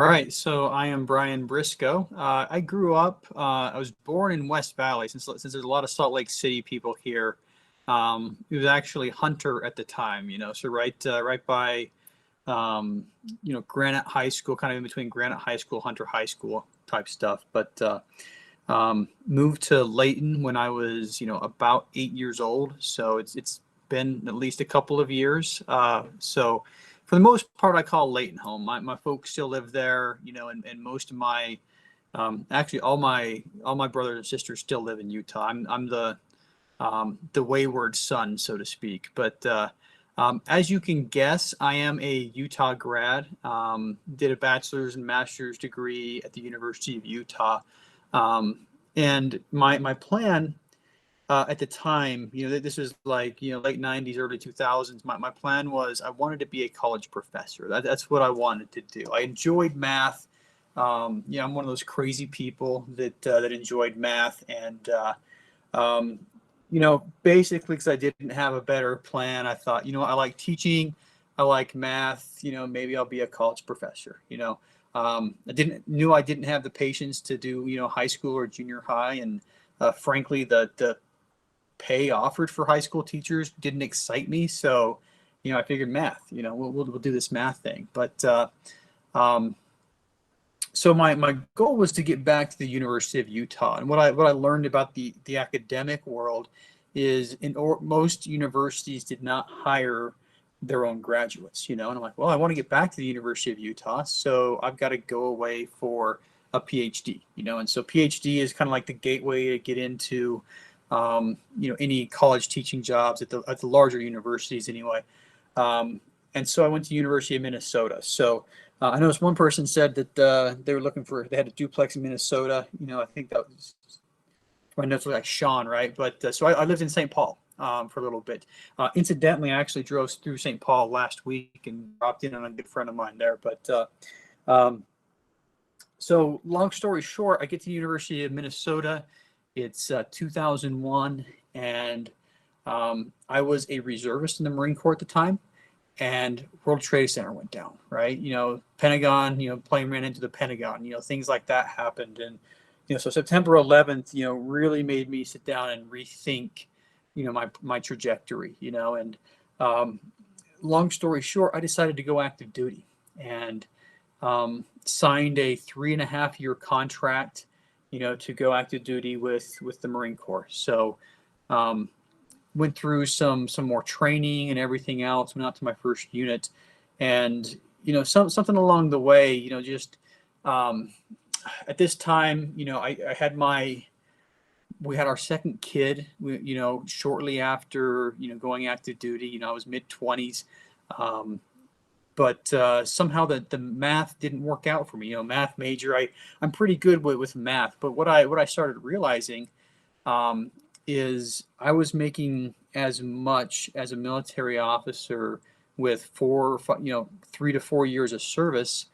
All right, so I am Brian Briscoe. I grew up. I was born in West Valley. Since there's a lot of Salt Lake City people here, it was actually Hunter at the time. So right by Granite High School, kind of in between Granite High School, Hunter High School type stuff. But moved to Layton when I was about 8 years old. So it's been at least a couple of years. So for the most part, I call Layton home. My folks still live there, and most of my actually all my brothers and sisters still live in Utah. I'm the wayward son, so to speak. But as you can guess, I am a Utah grad. Did a bachelor's and master's degree at the University of Utah. And my plan at the time, this was like, late 90s, early 2000s. My plan was I wanted to be a college professor. That's what I wanted to do. I enjoyed math. I'm one of those crazy people that enjoyed math. And, basically because I didn't have a better plan, I thought, I like teaching. I like math, maybe I'll be a college professor, I didn't have the patience to do, high school or junior high. And frankly, the pay offered for high school teachers didn't excite me. So, I figured math, we'll do this math thing. But so my goal was to get back to the University of Utah. And what I learned about the academic world is most universities did not hire their own graduates, and I'm like, well, I want to get back to the University of Utah, so I've got to go away for a PhD, and so PhD is kind of like the gateway to get into, any college teaching jobs at the larger universities anyway. And so I went to University of Minnesota. So I noticed one person said that they had a duplex in Minnesota. I think that was, my notes were like Sean, right? But so I lived in St. Paul for a little bit. Incidentally, I actually drove through St. Paul last week and dropped in on a good friend of mine there. But so long story short, I get to the University of Minnesota. It's 2001, and I was a reservist in the Marine Corps at the time, and World Trade Center went down, right? Pentagon, plane ran into the Pentagon, things like that happened. And, so September 11th, really made me sit down and rethink, my trajectory, and long story short, I decided to go active duty and signed a 3.5-year contract, to go active duty with the Marine Corps. So went through some more training and everything else, went out to my first unit. And, something along the way, just at this time, we had our second kid, shortly after, going active duty. I was mid-20s. But somehow the math didn't work out for me. Math major, I'm pretty good with math. But what I started realizing is I was making as much as a military officer with 3 to 4 years of service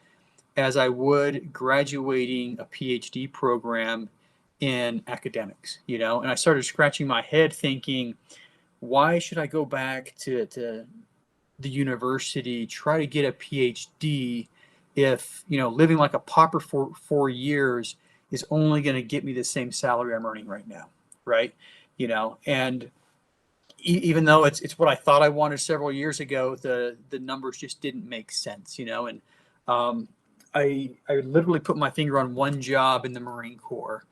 as I would graduating a PhD program in academics. And I started scratching my head thinking, why should I go back to the university, try to get a PhD if, living like a pauper for 4 years is only going to get me the same salary I'm earning right now. Right. And even though it's what I thought I wanted several years ago, the numbers just didn't make sense, and I literally put my finger on one job in the Marine Corps.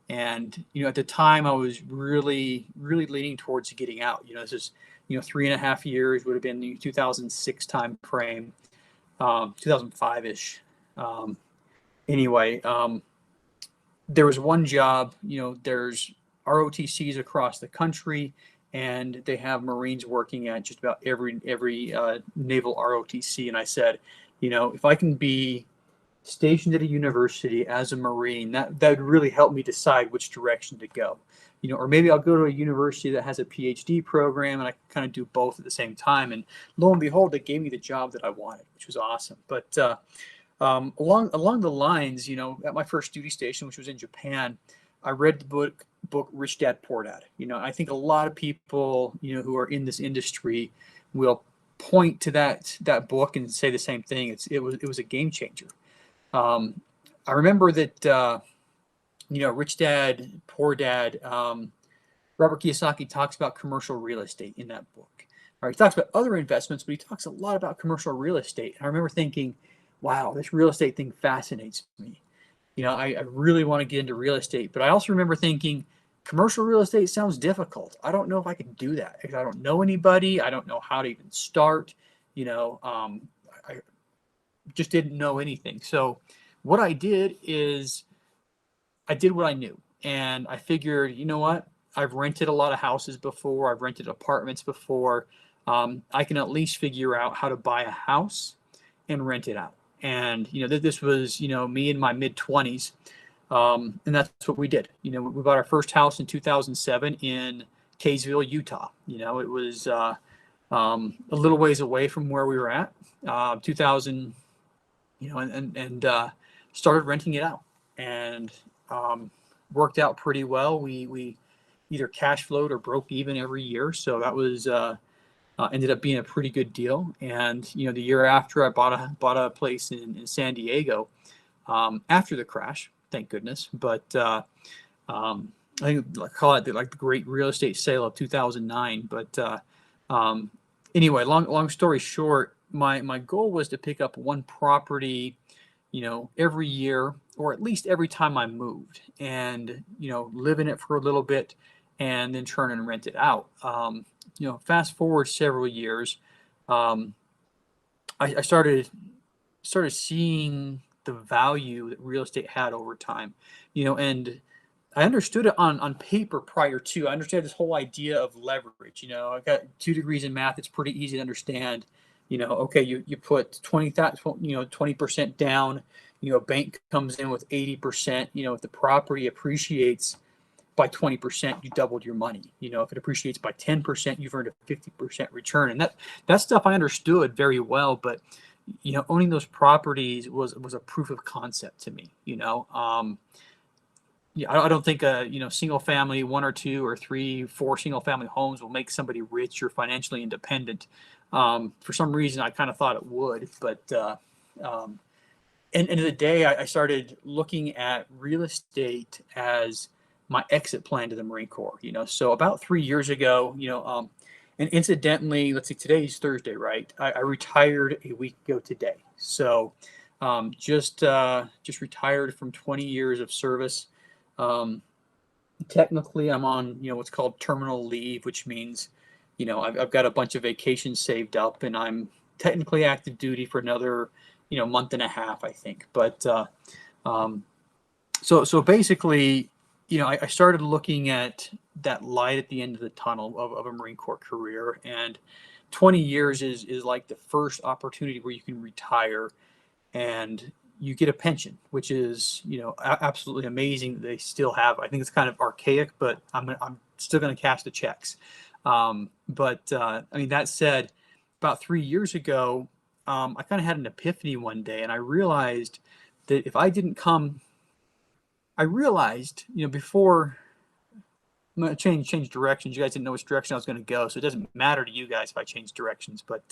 And, at the time I was really, really leaning towards getting out. This is, 3.5 years would have been the 2006 time frame, 2005-ish. Anyway, there was one job, there's ROTCs across the country, and they have Marines working at just about every naval ROTC. And I said, if I can be stationed at a university as a Marine, that would really help me decide which direction to go. Or maybe I'll go to a university that has a PhD program and I kind of do both at the same time. And lo and behold, they gave me the job that I wanted, which was awesome. But along the lines, at my first duty station, which was in Japan, I read the book Rich Dad Poor Dad. I think a lot of people, who are in this industry will point to that book and say the same thing. It was a game changer. I remember that, Rich Dad, Poor Dad, Robert Kiyosaki talks about commercial real estate in that book. All right, he talks about other investments, but he talks a lot about commercial real estate. And I remember thinking, wow, this real estate thing fascinates me. I really want to get into real estate, but I also remember thinking commercial real estate sounds difficult. I don't know if I can do that because I don't know anybody. I don't know how to even start. I just didn't know anything. So what I did is I did what I knew, and I figured, you know what? I've rented a lot of houses before. I've rented apartments before. I can at least figure out how to buy a house and rent it out. And this was me in my mid 20s, and that's what we did. We bought our first house in 2007 in Kaysville, Utah. It was a little ways away from where we were at. 2000, and started renting it out, and worked out pretty well. We either cash flowed or broke even every year, so that was ended up being a pretty good deal. And the year after, I bought a place in San Diego after the crash, thank goodness. But I think I call it the great real estate sale of 2009. But anyway, long story short, my goal was to pick up one property, every year, or at least every time I moved, and live in it for a little bit, and then turn and rent it out. Fast forward several years, I started seeing the value that real estate had over time, and I understood it on paper prior to. I understand this whole idea of leverage. I got 2 degrees in math. It's pretty easy to understand. Okay, you put 20% down. A bank comes in with 80%. If the property appreciates by 20%, you doubled your money. If it appreciates by 10%, you've earned a 50% return. And that stuff I understood very well. But owning those properties was a proof of concept to me. I don't think single family, 1 or 2 or 3, 4 single family homes will make somebody rich or financially independent. For some reason, I kind of thought it would, but end of the day, I started looking at real estate as my exit plan to the Marine Corps. So about 3 years ago, and incidentally, let's see, today's Thursday, right? I retired a week ago today. So just retired from 20 years of service. Technically, I'm on what's called terminal leave, which means I've got a bunch of vacations saved up, and I'm technically active duty for another month and a half, I think. But so basically, I started looking at that light at the end of the tunnel of a Marine Corps career, and 20 years is like the first opportunity where you can retire and you get a pension, which is absolutely amazing that they still have. I think it's kind of archaic, but I'm still going to cash the checks. But that said, about 3 years ago, I kind of had an epiphany one day, and I realized that if I didn't come, before I'm going to change directions. You guys didn't know which direction I was going to go, so it doesn't matter to you guys if I change directions. But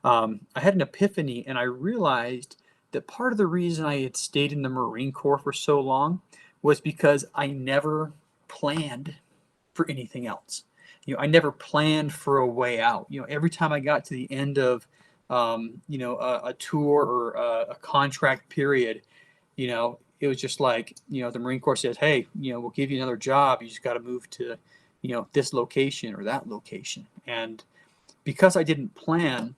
I had an epiphany, and I realized that part of the reason I had stayed in the Marine Corps for so long was because I never planned for anything else. I never planned for a way out. Every time I got to the end of, a tour or a contract period, it was just like, the Marine Corps says, hey, we'll give you another job. You just got to move to, this location or that location. And because I didn't plan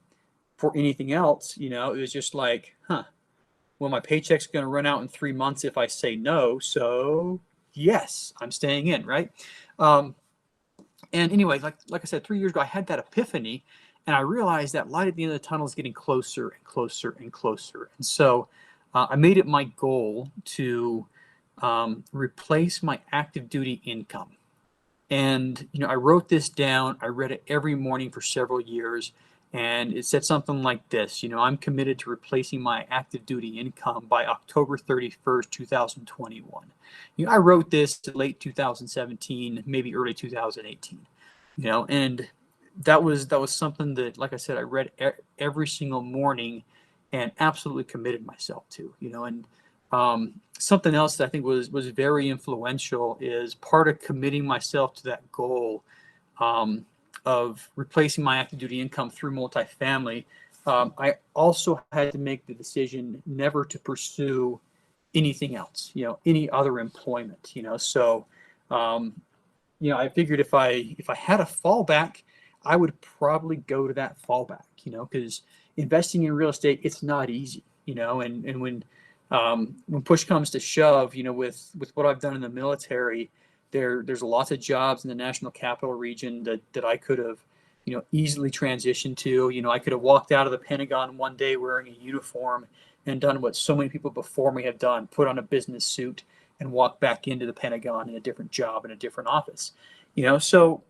for anything else, it was just like, well, my paycheck's going to run out in 3 months if I say no. So yes, I'm staying in, right? And anyway, like I said, 3 years ago, I had that epiphany, and I realized that light at the end of the tunnel is getting closer and closer and closer. And so I made it my goal to replace my active duty income. And, I wrote this down. I read it every morning for several years. And it said something like this, I'm committed to replacing my active duty income by October 31st, 2021. I wrote this in late 2017, maybe early 2018, and that was something that, like I said, I read every single morning. and absolutely committed myself to, and something else that I think was very influential is part of committing myself to that goal of replacing my active duty income through multifamily. I also had to make the decision never to pursue anything else, any other employment, so I figured if I had a fallback, I would probably go to that fallback, because investing in real estate, it's not easy, and when push comes to shove, with what I've done in the military, there's lots of jobs in the national capital region that I could have, easily transitioned to. I could have walked out of the Pentagon one day wearing a uniform and done what so many people before me have done, put on a business suit and walk back into the Pentagon in a different job in a different office. So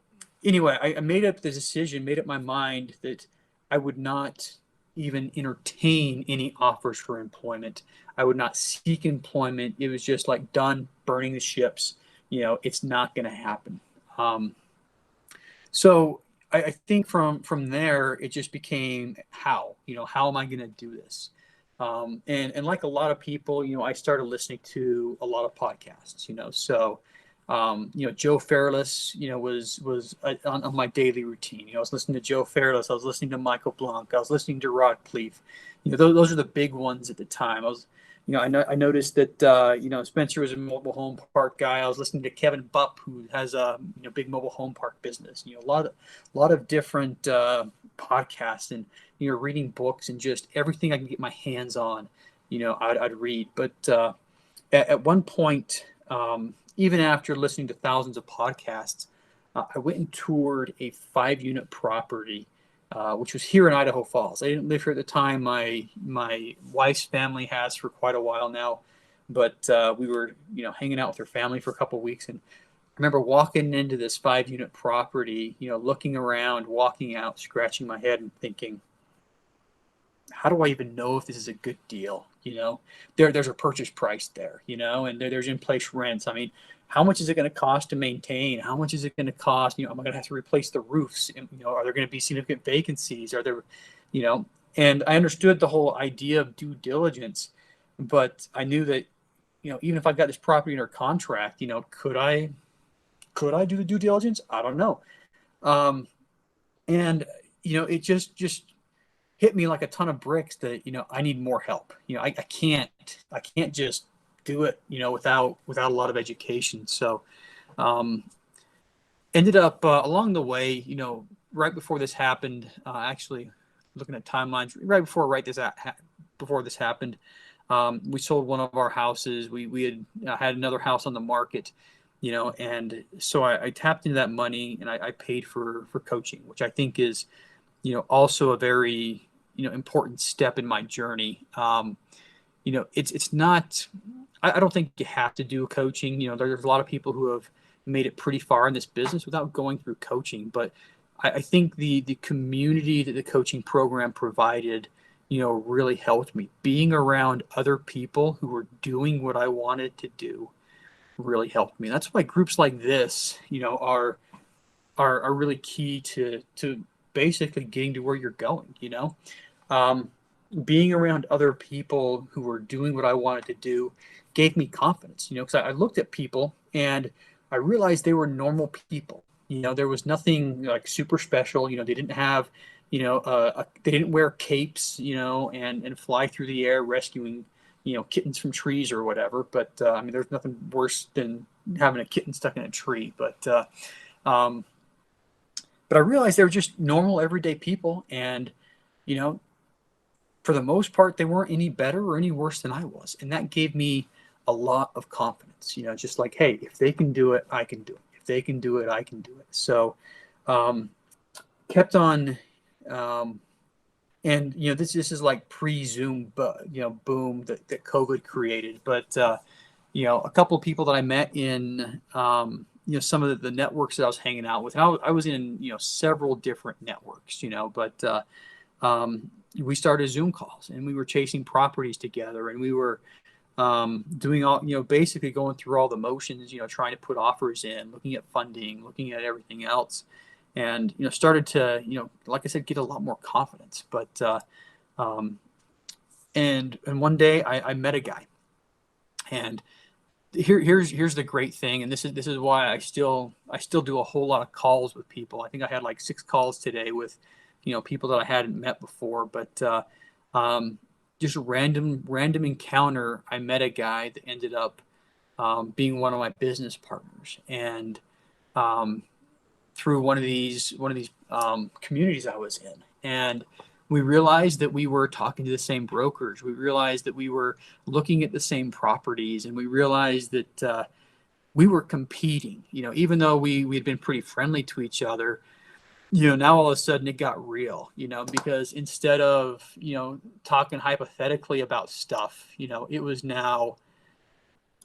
anyway, I made up the decision, made up my mind that I would not even entertain any offers for employment. I would not seek employment. It was just like done, burning the ships. It's not going to happen. So I think from there, it just became how am I going to do this? And like a lot of people, I started listening to a lot of podcasts, so, Joe Fairless, was on my daily routine. I was listening to Joe Fairless. I was listening to Michael Blanc. I was listening to Rod Cleef. Those are the big ones at the time. I noticed that, Spencer was a mobile home park guy. I was listening to Kevin Bupp, who has a, big mobile home park business, a lot of different, podcasts, and, reading books, and just everything I can get my hands on, I'd read. But, at one point, even after listening to thousands of podcasts, I went and toured a 5-unit property, which was here in Idaho Falls. I didn't live here at the time. My wife's family has for quite a while now, but we were hanging out with her family for a couple of weeks, and I remember walking into this 5-unit property, looking around, walking out, scratching my head, and thinking, how do I even know if this is a good deal? There's a purchase price there, and there's in-place rents. I mean, how much is it going to cost to maintain? How much is it going to cost? Am I going to have to replace the roofs? And, are there going to be significant vacancies? Are there, and I understood the whole idea of due diligence, but I knew that, even if I got this property under contract, could I do the due diligence? I don't know. And, it just hit me like a ton of bricks that, I need more help. I can't just do it, without a lot of education. So, ended up along the way, right before this happened, actually looking at timelines, right before this happened, we sold one of our houses. We had another house on the market, and so I tapped into that money, and I paid for coaching, which I think is, also a very, important step in my journey. It's not, I don't think you have to do coaching. There's a lot of people who have made it pretty far in this business without going through coaching. But I think the community that the coaching program provided, really helped me. Being around other people who were doing what I wanted to do really helped me. And that's why groups like this, are really key to basically getting to where you're going, being around other people who were doing what I wanted to do gave me confidence, because I looked at people and I realized they were normal people. There was nothing like super special. They didn't have, they didn't wear capes, and fly through the air rescuing, kittens from trees or whatever. But I mean, there's nothing worse than having a kitten stuck in a tree. But I realized they were just normal, everyday people, and for the most part, they weren't any better or any worse than I was. And that gave me a lot of confidence, just like, hey, if they can do it, I can do it. If they can do it, I can do it. So kept on, and, this is like pre-Zoom, boom that COVID created. But, a couple of people that I met in, some of the networks that I was hanging out with, and I was in, several different networks, but we started Zoom calls, and we were chasing properties together, and we were doing all, basically going through all the motions, trying to put offers in, looking at funding, looking at everything else, and, started to, like I said, get a lot more confidence. But And one day I met a guy, and here's the great thing, and this is why I still do a whole lot of calls with people. I think I had like 6 calls today with, people that I hadn't met before, but just random encounter. I met a guy that ended up being one of my business partners, and um, through one of these communities I was in, and we realized that we were talking to the same brokers. We realized that we were looking at the same properties, and we realized that we were competing. Even though we had been pretty friendly to each other, now all of a sudden it got real. Because instead of talking hypothetically about stuff, it was now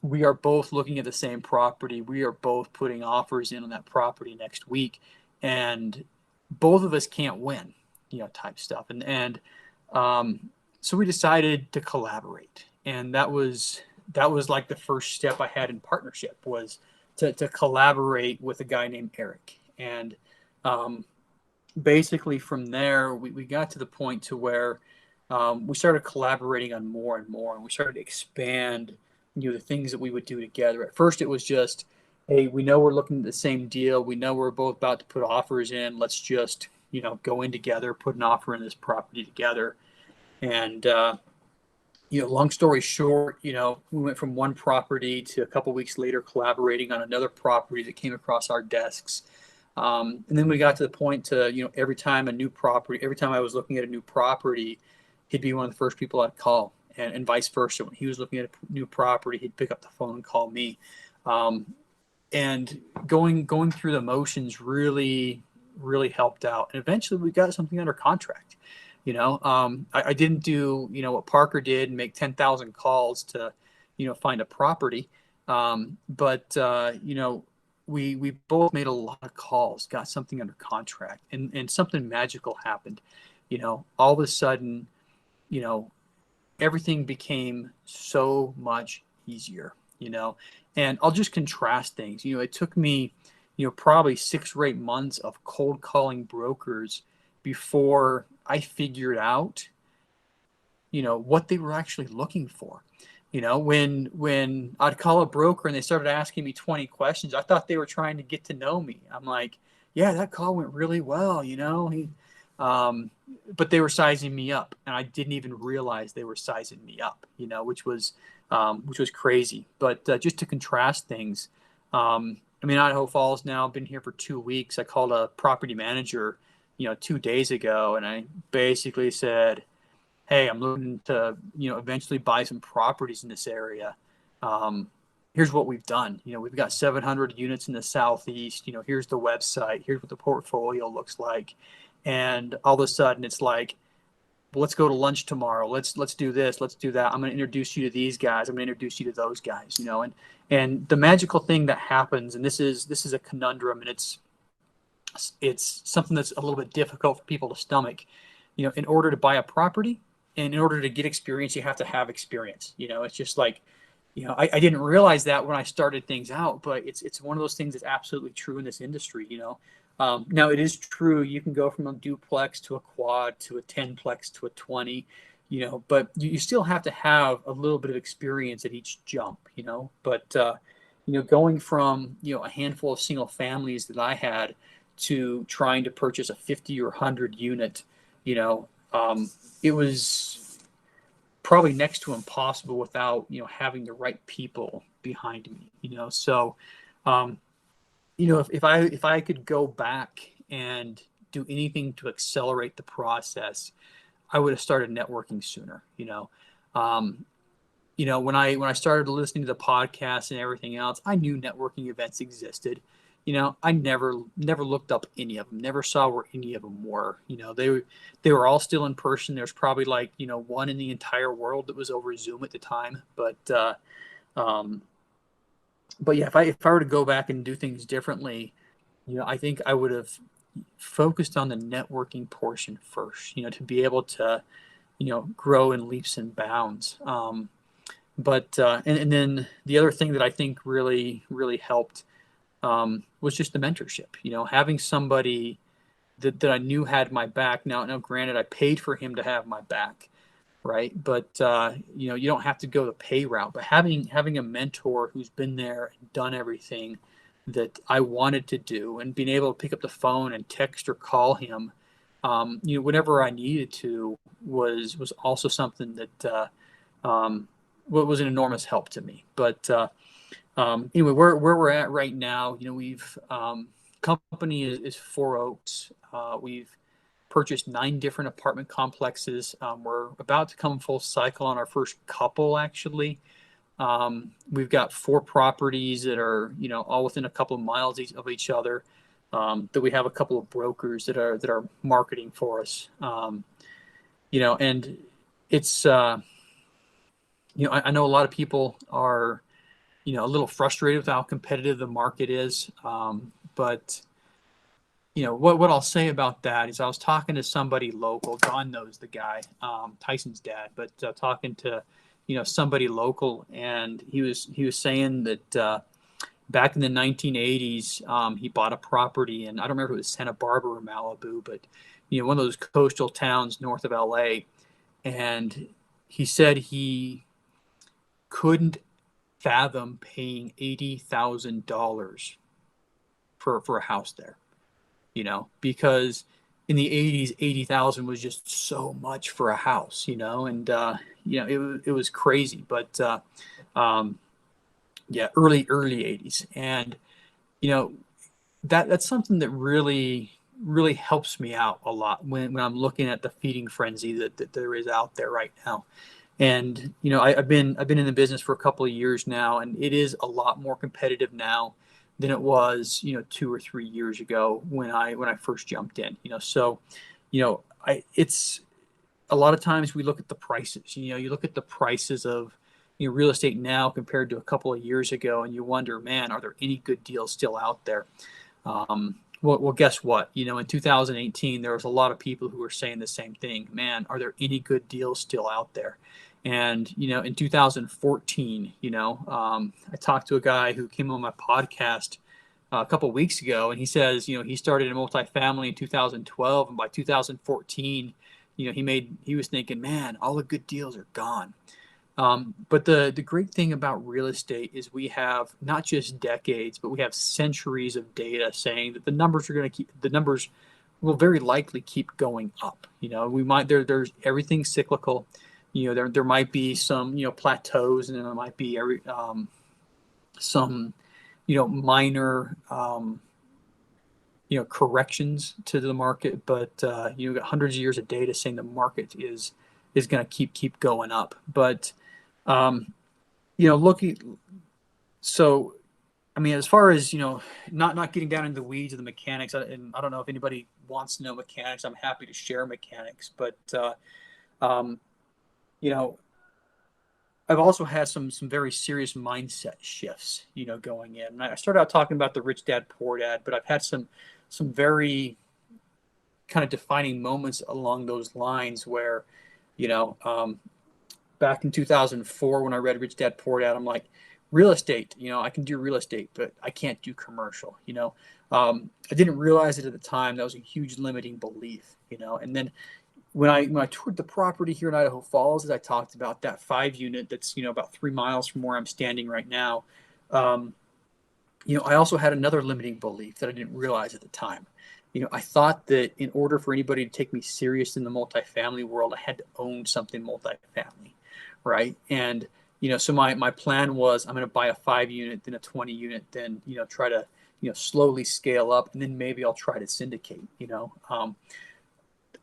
we are both looking at the same property. We are both putting offers in on that property next week, and both of us can't win, type stuff. And so we decided to collaborate, and that was like the first step I had in partnership, was to collaborate with a guy named Eric. And um, basically from there, we got to the point to where we started collaborating on more and more, and we started to expand, the things that we would do together. At first, it was just, hey, we know we're looking at the same deal. We know we're both about to put offers in. Let's just, go in together, put an offer in this property together. And, long story short, we went from one property to a couple weeks later collaborating on another property that came across our desks. And then we got to the point to, every time I was looking at a new property, he'd be one of the first people I'd call, and vice versa. When he was looking at a new property, he'd pick up the phone and call me. And going through the motions really, really helped out. And eventually we got something under contract. I didn't do, what Parker did and make 10,000 calls to, find a property. But we both made a lot of calls, got something under contract, and something magical happened. All of a sudden, everything became so much easier, and I'll just contrast things. It took me, probably 6 or 8 months of cold calling brokers before I figured out, what they were actually looking for. When I'd call a broker and they started asking me 20 questions, I thought they were trying to get to know me. I'm like, yeah, that call went really well, but they were sizing me up, and I didn't even realize they were sizing me up, which was crazy. But just to contrast things, Idaho Falls now, I've been here for 2 weeks. I called a property manager, 2 days ago, and I basically said, hey, I'm looking to, eventually buy some properties in this area. Here's what we've done. We've got 700 units in the Southeast. Here's the website. Here's what the portfolio looks like. And all of a sudden it's like, well, let's go to lunch tomorrow. Let's do this. Let's do that. I'm going to introduce you to these guys. I'm going to introduce you to those guys, and the magical thing that happens, and this is a conundrum, and it's something that's a little bit difficult for people to stomach. In order to buy a property, and in order to get experience, you have to have experience. It's just like, I didn't realize that when I started things out, but it's one of those things that's absolutely true in this industry. Now it is true, you can go from a duplex to a quad to a 10plex to a 20, but you still have to have a little bit of experience at each jump. But going from a handful of single families that I had to trying to purchase a 50 or 100 unit, it was probably next to impossible without having the right people behind me. So if I could go back and do anything to accelerate the process, I would have started networking sooner. When I started listening to the podcast and everything else, I knew networking events existed. I never looked up any of them, never saw where any of them were. They were all still in person. There's probably like, one in the entire world that was over Zoom at the time. But yeah, if I were to go back and do things differently, I think I would have focused on the networking portion first, to be able to, grow in leaps and bounds. And then the other thing that I think really, really helped was just the mentorship, having somebody that I knew had my back. Now, granted, I paid for him to have my back, right? But you don't have to go the pay route. But having a mentor who's been there and done everything that I wanted to do, and being able to pick up the phone and text or call him, whenever I needed to, was also something that was an enormous help to me. But anyway, where we're at right now, we've company is Four Oaks. We've purchased 9 different apartment complexes. We're about to come full cycle on our first couple, actually. We've got 4 properties that are, all within a couple of miles of each other. That we have a couple of brokers that are marketing for us. And it's, I know a lot of people are, a little frustrated with how competitive the market is. But what I'll say about that is I was talking to somebody local. John knows the guy, Tyson's dad, but talking to somebody local, and he was saying that back in the 1980s, he bought a property, and I don't remember if it was Santa Barbara or Malibu, but one of those coastal towns north of LA, and he said he couldn't fathom paying $80,000 for a house there. Because in the 80s, 80,000 was just so much for a house, and it was crazy. But early 80s, and that's something that really helps me out a lot when I'm looking at the feeding frenzy that there is out there right now. And I've been in the business for a couple of years now, and it is a lot more competitive now than it was 2 or 3 years ago when I first jumped in. So it's a lot of times we look at the prices. You look at the prices of real estate now compared to a couple of years ago, and you wonder, man, are there any good deals still out there? Well, guess what? In 2018, there was a lot of people who were saying the same thing. Man, are there any good deals still out there? And, in 2014, I talked to a guy who came on my podcast a couple of weeks ago, and he says, he started in multifamily in 2012, and by 2014, he was thinking, man, all the good deals are gone. But the great thing about real estate is we have not just decades, but we have centuries of data saying that the numbers will very likely keep going up. There's everything's cyclical. There might be some plateaus, and then there might be some minor corrections to the market, but got hundreds of years of data saying the market is going to keep going up. But looking, so I mean, as far as not getting down into the weeds of the mechanics, and I don't know if anybody wants to know mechanics. I'm happy to share mechanics, but I've also had some very serious mindset shifts, going in. And I started out talking about the Rich Dad Poor Dad, but I've had some very kind of defining moments along those lines where, back in 2004 when I read Rich Dad Poor Dad, I'm like, real estate, I can do real estate, but I can't do commercial. I didn't realize it at the time. That was a huge limiting belief, and then when I toured the property here in Idaho Falls, as I talked about, that 5 unit that's about 3 miles from where I'm standing right now, I also had another limiting belief that I didn't realize at the time. I thought that in order for anybody to take me serious in the multifamily world, I had to own something multifamily, right? And so my plan was I'm going to buy a 5 unit, then a 20 unit, then try to slowly scale up, and then maybe I'll try to syndicate.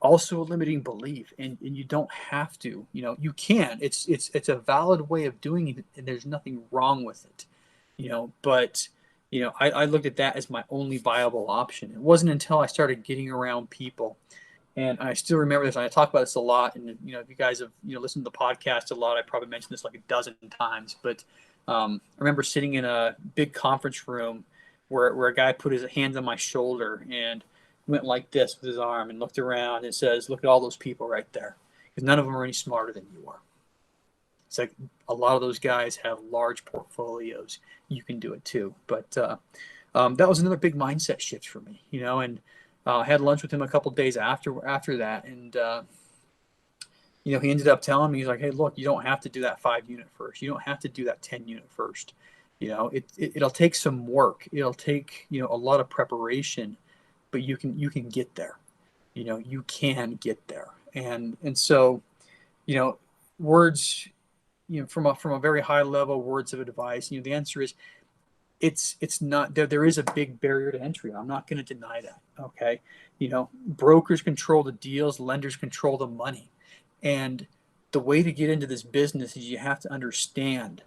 Also a limiting belief, and you don't have to. You can. It's a valid way of doing it, and there's nothing wrong with it. But I looked at that as my only viable option. It wasn't until I started getting around people, and I still remember this. And I talk about this a lot, and if you guys have listened to the podcast a lot, I probably mentioned this like a dozen times. But I remember sitting in a big conference room where a guy put his hands on my shoulder and went like this with his arm and looked around and says, "Look at all those people right there, because none of them are any smarter than you are." It's like a lot of those guys have large portfolios. You can do it too. But that was another big mindset shift for me, and I had lunch with him a couple of days after that, and He ended up telling me, he's like, hey, look, you don't have to do that 5 unit first. You don't have to do that 10 unit first. It'll take some work. It'll take, a lot of preparation, but you can get there. You can get there. And so, you know, words, from a very high level, words of advice, the answer is it's not there. There is a big barrier to entry. I'm not going to deny that. Okay. Brokers control the deals, lenders control the money. And the way to get into this business is you have to understand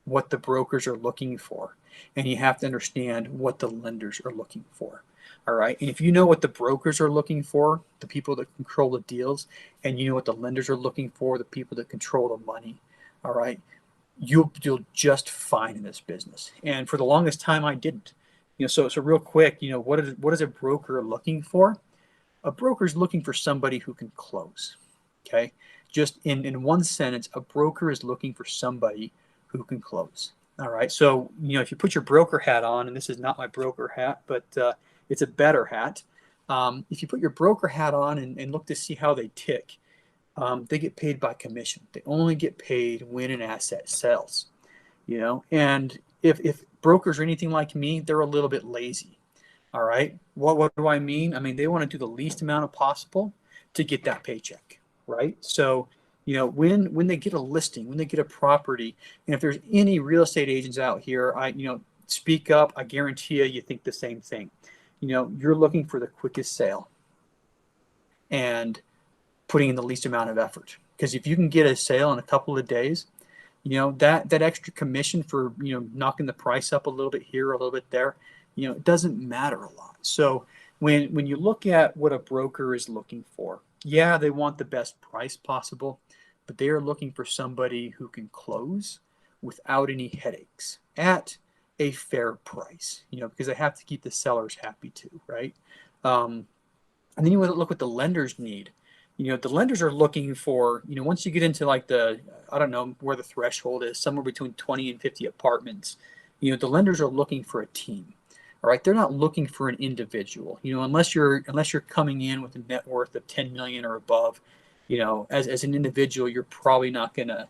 what the brokers are looking for, and you have to understand what the lenders are looking for. All right. And if you know what the brokers are looking for, the people that control the deals, and you know what the lenders are looking for, the people that control the money, all right, you'll just fine in this business. And for the longest time, I didn't. So real quick, what is a broker looking for? A broker is looking for somebody who can close. Okay. Just in one sentence, a broker is looking for somebody who can close. All right. So, if you put your broker hat on, and this is not my broker hat, but it's a better hat. If you put your broker hat on and look to see how they tick, they get paid by commission. They only get paid when an asset sells, and if brokers are anything like me, they're a little bit lazy. All right. What do I mean? I mean, they want to do the least amount of possible to get that paycheck. Right. So, when they get a listing, when they get a property, and if there's any real estate agents out here, speak up. I guarantee you think the same thing. You're looking for the quickest sale and putting in the least amount of effort. Because if you can get a sale in a couple of days, that extra commission for, knocking the price up a little bit here, a little bit there, it doesn't matter a lot. So when you look at what a broker is looking for, yeah, they want the best price possible, but they are looking for somebody who can close without any headaches at a fair price, because they have to keep the sellers happy too, right? And then you want to look what the lenders need. The lenders are looking for, once you get into like I don't know where the threshold is, somewhere between 20 and 50 apartments, the lenders are looking for a team. All right. They're not looking for an individual, unless you're coming in with a net worth of 10 million or above, as an individual, you're probably not going to,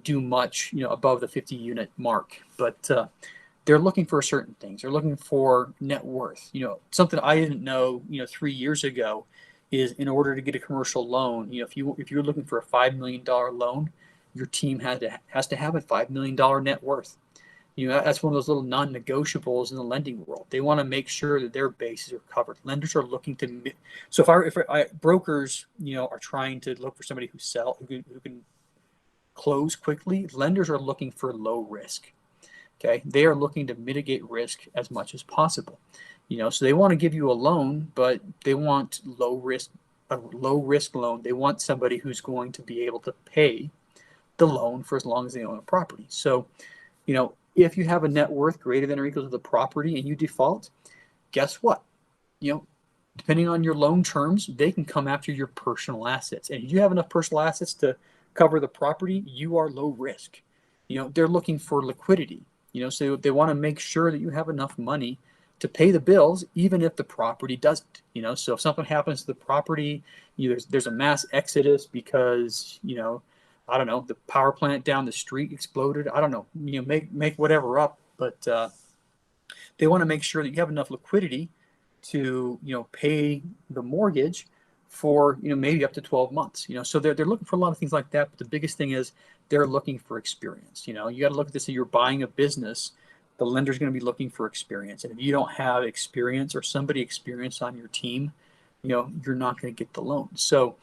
do much, above the 50 unit mark. But they're looking for certain things. They're looking for net worth. Something I didn't know, 3 years ago is, in order to get a commercial loan, if you're looking for a $5 million loan, your team has to have a $5 million net worth. That's one of those little non-negotiables in the lending world. They want to make sure that their bases are covered. Lenders are looking to, so if brokers, are trying to look for somebody who can close quickly, lenders are looking for low risk. Okay, they are looking to mitigate risk as much as possible. So they want to give you a loan, but they want a low risk loan. They want somebody who's going to be able to pay the loan for as long as they own a property. So, if you have a net worth greater than or equal to the property and you default, guess what? Depending on your loan terms, they can come after your personal assets. And if you have enough personal assets to cover the property, you are low risk. They're looking for liquidity. So they want to make sure that you have enough money to pay the bills, even if the property doesn't. So if something happens to the property, there's a mass exodus because, I don't know, the power plant down the street exploded. I don't know, make whatever up, but they want to make sure that you have enough liquidity to, pay the mortgage for, maybe up to 12 months. So they're looking for a lot of things like that. But the biggest thing is they're looking for experience. You got to look at this. If you're buying a business, the lender's going to be looking for experience. And if you don't have experience or somebody experienced on your team, you're not going to get the loan. So,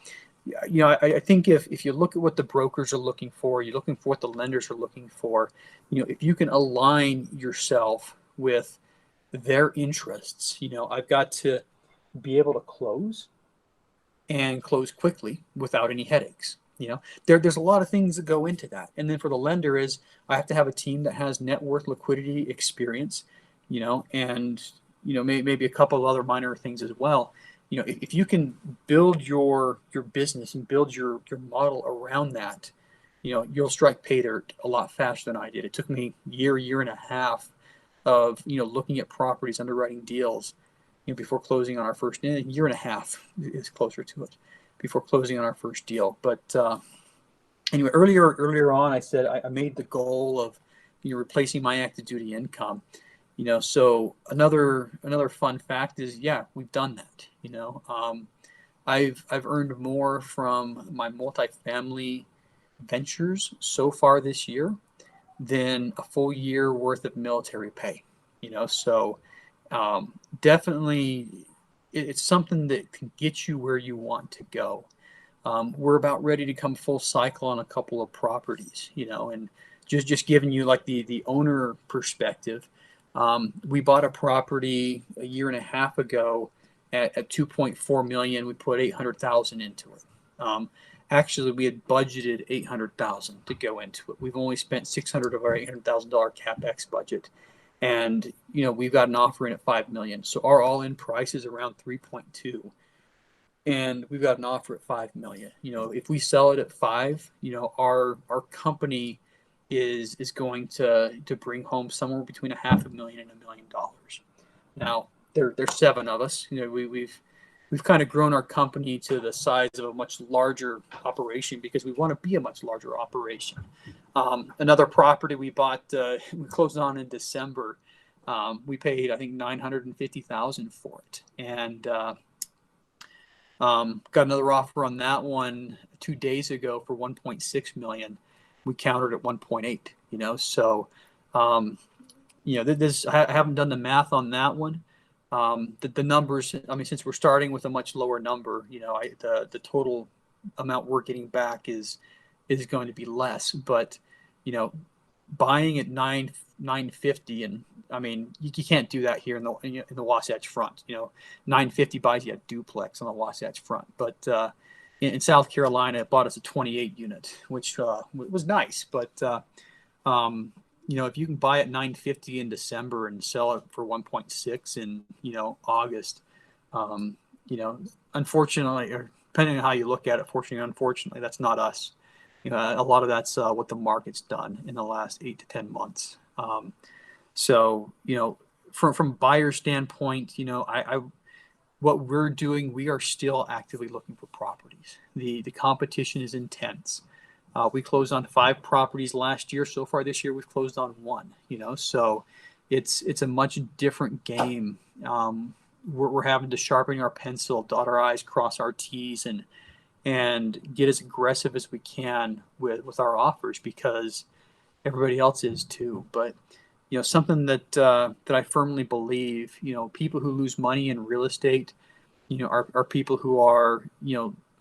I think if you look at what the brokers are looking for, you're looking for what the lenders are looking for, if you can align yourself with their interests, I've got to be able to close and close quickly without any headaches. There's a lot of things that go into that. And then for the lender is, I have to have a team that has net worth, liquidity, experience, and, maybe a couple of other minor things as well. If you can build your business and build your model around that, you'll strike pay dirt a lot faster than I did. It took me a year and a half of, looking at properties, underwriting deals, before closing on our first. A year and a half is closer to it. before closing on our first deal. But anyway, earlier on, I said I made the goal of replacing my active duty income. So another fun fact is, yeah, we've done that. I've earned more from my multifamily ventures so far this year than a full year worth of military pay. So definitely it's something that can get you where you want to go. We're about ready to come full cycle on a couple of properties, and just giving you like the owner perspective. We bought a property a year and a half ago at 2.4 million. We put 800,000 into it. Actually, we had budgeted 800,000 to go into it. We've only spent 600 of our $800,000 capex budget, and we've got an offer in at 5 million. So our all-in price is around 3.2, and we've got an offer at 5 million. If we sell it at 5, our company is going to bring home somewhere between $500,000 and $1 million. Now there's 7 of us. We've kind of grown our company to the size of a much larger operation because we want to be a much larger operation. Another property we bought, we closed on in December. We paid, I think, $950,000 for it, and got another offer on that one 2 days ago for 1.6 million. We countered at 1.8. So this, I haven't done the math on that one. The numbers, I mean, since we're starting with a much lower number, the total amount we're getting back is going to be less. But buying at 950, and I mean, you can't do that here in the Wasatch Front. 950 buys you a duplex on the Wasatch Front. But in South Carolina, it bought us a 28 unit, which was nice. But if you can buy at 950 in December and sell it for 1.6 in August, unfortunately, or depending on how you look at it, fortunately or unfortunately, that's not us. A lot of that's what the market's done in the last 8 to 10 months. So from buyer standpoint, what we're doing, we are still actively looking for properties. The competition is intense. We closed on 5 properties last year. So far this year, we've closed on 1. So it's a much different game. We're having to sharpen our pencil, dot our I's, cross our T's, and get as aggressive as we can with our offers because everybody else is too. But something that I firmly believe, people who lose money in real estate, are people who are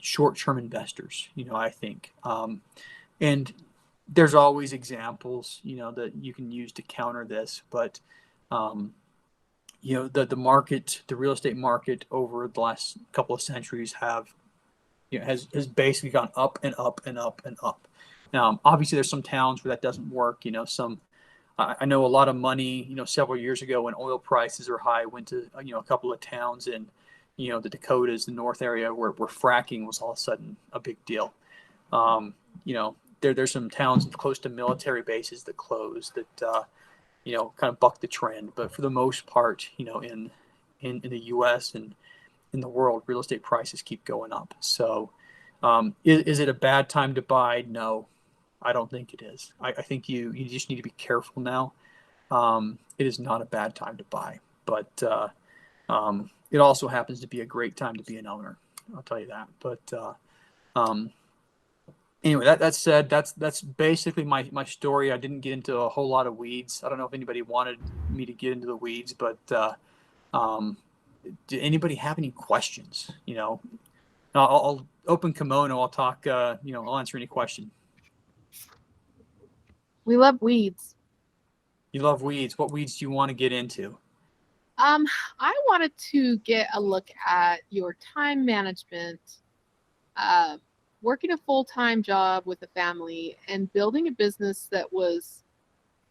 short-term investors. I think, and there's always examples that you can use to counter this. But the market, the real estate market over the last couple of centuries has basically gone up and up and up and up. Now, obviously, there's some towns where that doesn't work. I know a lot of money, several years ago when oil prices are high, went to, a couple of towns in, the Dakotas, the north area where fracking was all of a sudden a big deal. There's some towns close to military bases that closed that, kind of buck the trend. But for the most part, in the U.S. and in the world, real estate prices keep going up. So is it a bad time to buy? No. I don't think it is. I think you just need to be careful now. It is not a bad time to buy, but it also happens to be a great time to be an owner. I'll tell you that. But anyway, that said, that's basically my story. I didn't get into a whole lot of weeds. I don't know if anybody wanted me to get into the weeds, but did anybody have any questions? I'll open kimono. I'll talk. I'll answer any question. We love weeds. You love weeds. What weeds do you want to get into? I wanted to get a look at your time management, working a full-time job with a family and building a business that was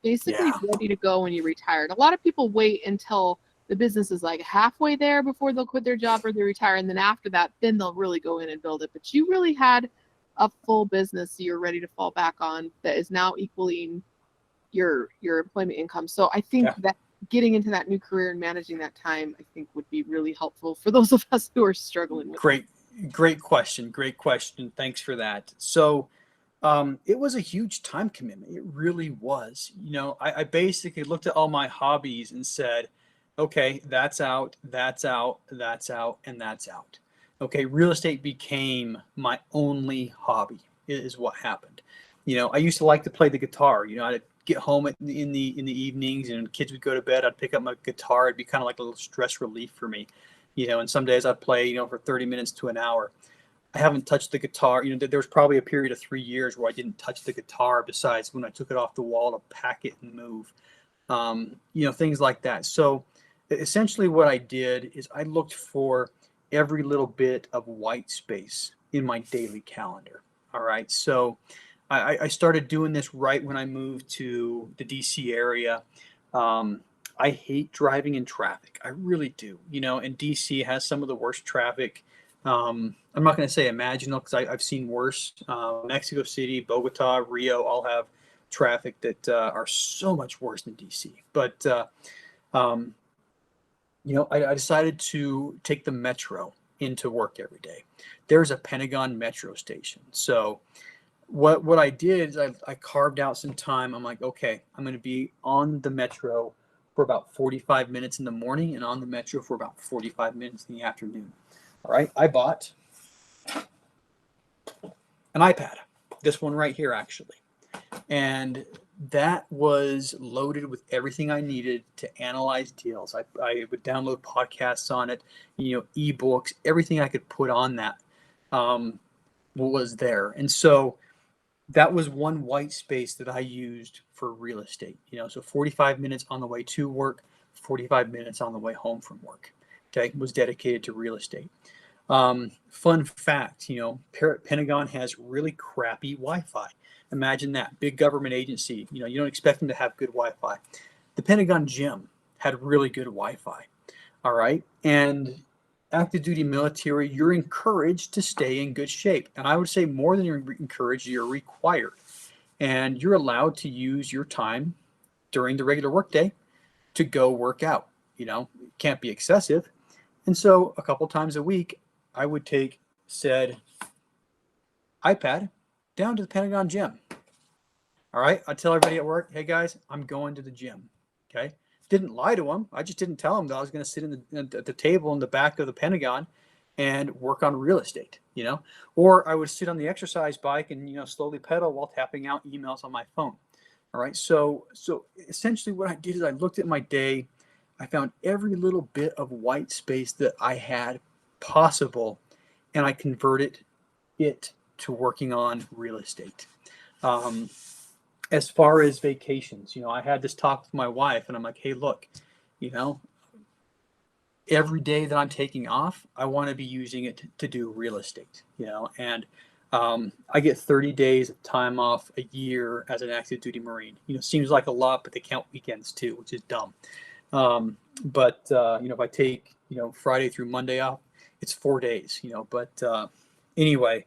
basically ready to go when you retired. A lot of people wait until the business is like halfway there before they'll quit their job or they retire. And then after that, then they'll really go in and build it. But you really had a full business you're ready to fall back on that is now equaling your employment income. So I think that getting into that new career and managing that time, I think would be really helpful for those of us who are struggling with Great. Great question. Great question. Thanks for that. So, it was a huge time commitment. It really was. I basically looked at all my hobbies and said, okay, that's out, that's out, that's out, and that's out. Okay, real estate became my only hobby, is what happened. I used to like to play the guitar. I'd get home in the evenings and kids would go to bed. I'd pick up my guitar. It'd be kind of like a little stress relief for me. And some days I'd play, for 30 minutes to an hour. I haven't touched the guitar. There was probably a period of 3 years where I didn't touch the guitar besides when I took it off the wall to pack it and move, things like that. So essentially what I did is I looked for every little bit of white space in my daily calendar. All right. So I started doing this right when I moved to the DC area. I hate driving in traffic. I really do. And DC has some of the worst traffic. I'm not going to say imaginable because I've seen worse. Mexico City, Bogota, Rio all have traffic that are so much worse than DC. But, I decided to take the metro into work every day. There's a Pentagon metro station. So what I did is I carved out some time. I'm like, okay, I'm going to be on the metro for about 45 minutes in the morning and on the metro for about 45 minutes in the afternoon. All right, I bought an iPad, this one right here, actually. And that was loaded with everything I needed to analyze deals. I would download podcasts on it, ebooks, everything I could put on that was there. And so that was one white space that I used for real estate. So 45 minutes on the way to work, 45 minutes on the way home from work. Okay, was dedicated to real estate. Fun fact, Pentagon has really crappy Wi-Fi. Imagine that, big government agency. You don't expect them to have good Wi-Fi. The Pentagon gym had really good Wi-Fi. All right, and active duty military, you're encouraged to stay in good shape. And I would say more than you're encouraged, you're required. And you're allowed to use your time during the regular workday to go work out. It can't be excessive. And so a couple times a week, I would take said iPad down to the Pentagon gym. All right. I tell everybody at work, hey guys, I'm going to the gym. Okay. Didn't lie to them. I just didn't tell them that I was going to sit at the table in the back of the Pentagon and work on real estate, or I would sit on the exercise bike and, slowly pedal while tapping out emails on my phone. All right. So essentially what I did is I looked at my day. I found every little bit of white space that I had possible, and I converted it to working on real estate. As far as vacations, I had this talk with my wife, and I'm like, hey, look, every day that I'm taking off, I want to be using it to do real estate, and I get 30 days of time off a year as an active duty Marine. Seems like a lot, but they count weekends too, which is dumb. But if I take, Friday through Monday off, it's 4 days, but anyway,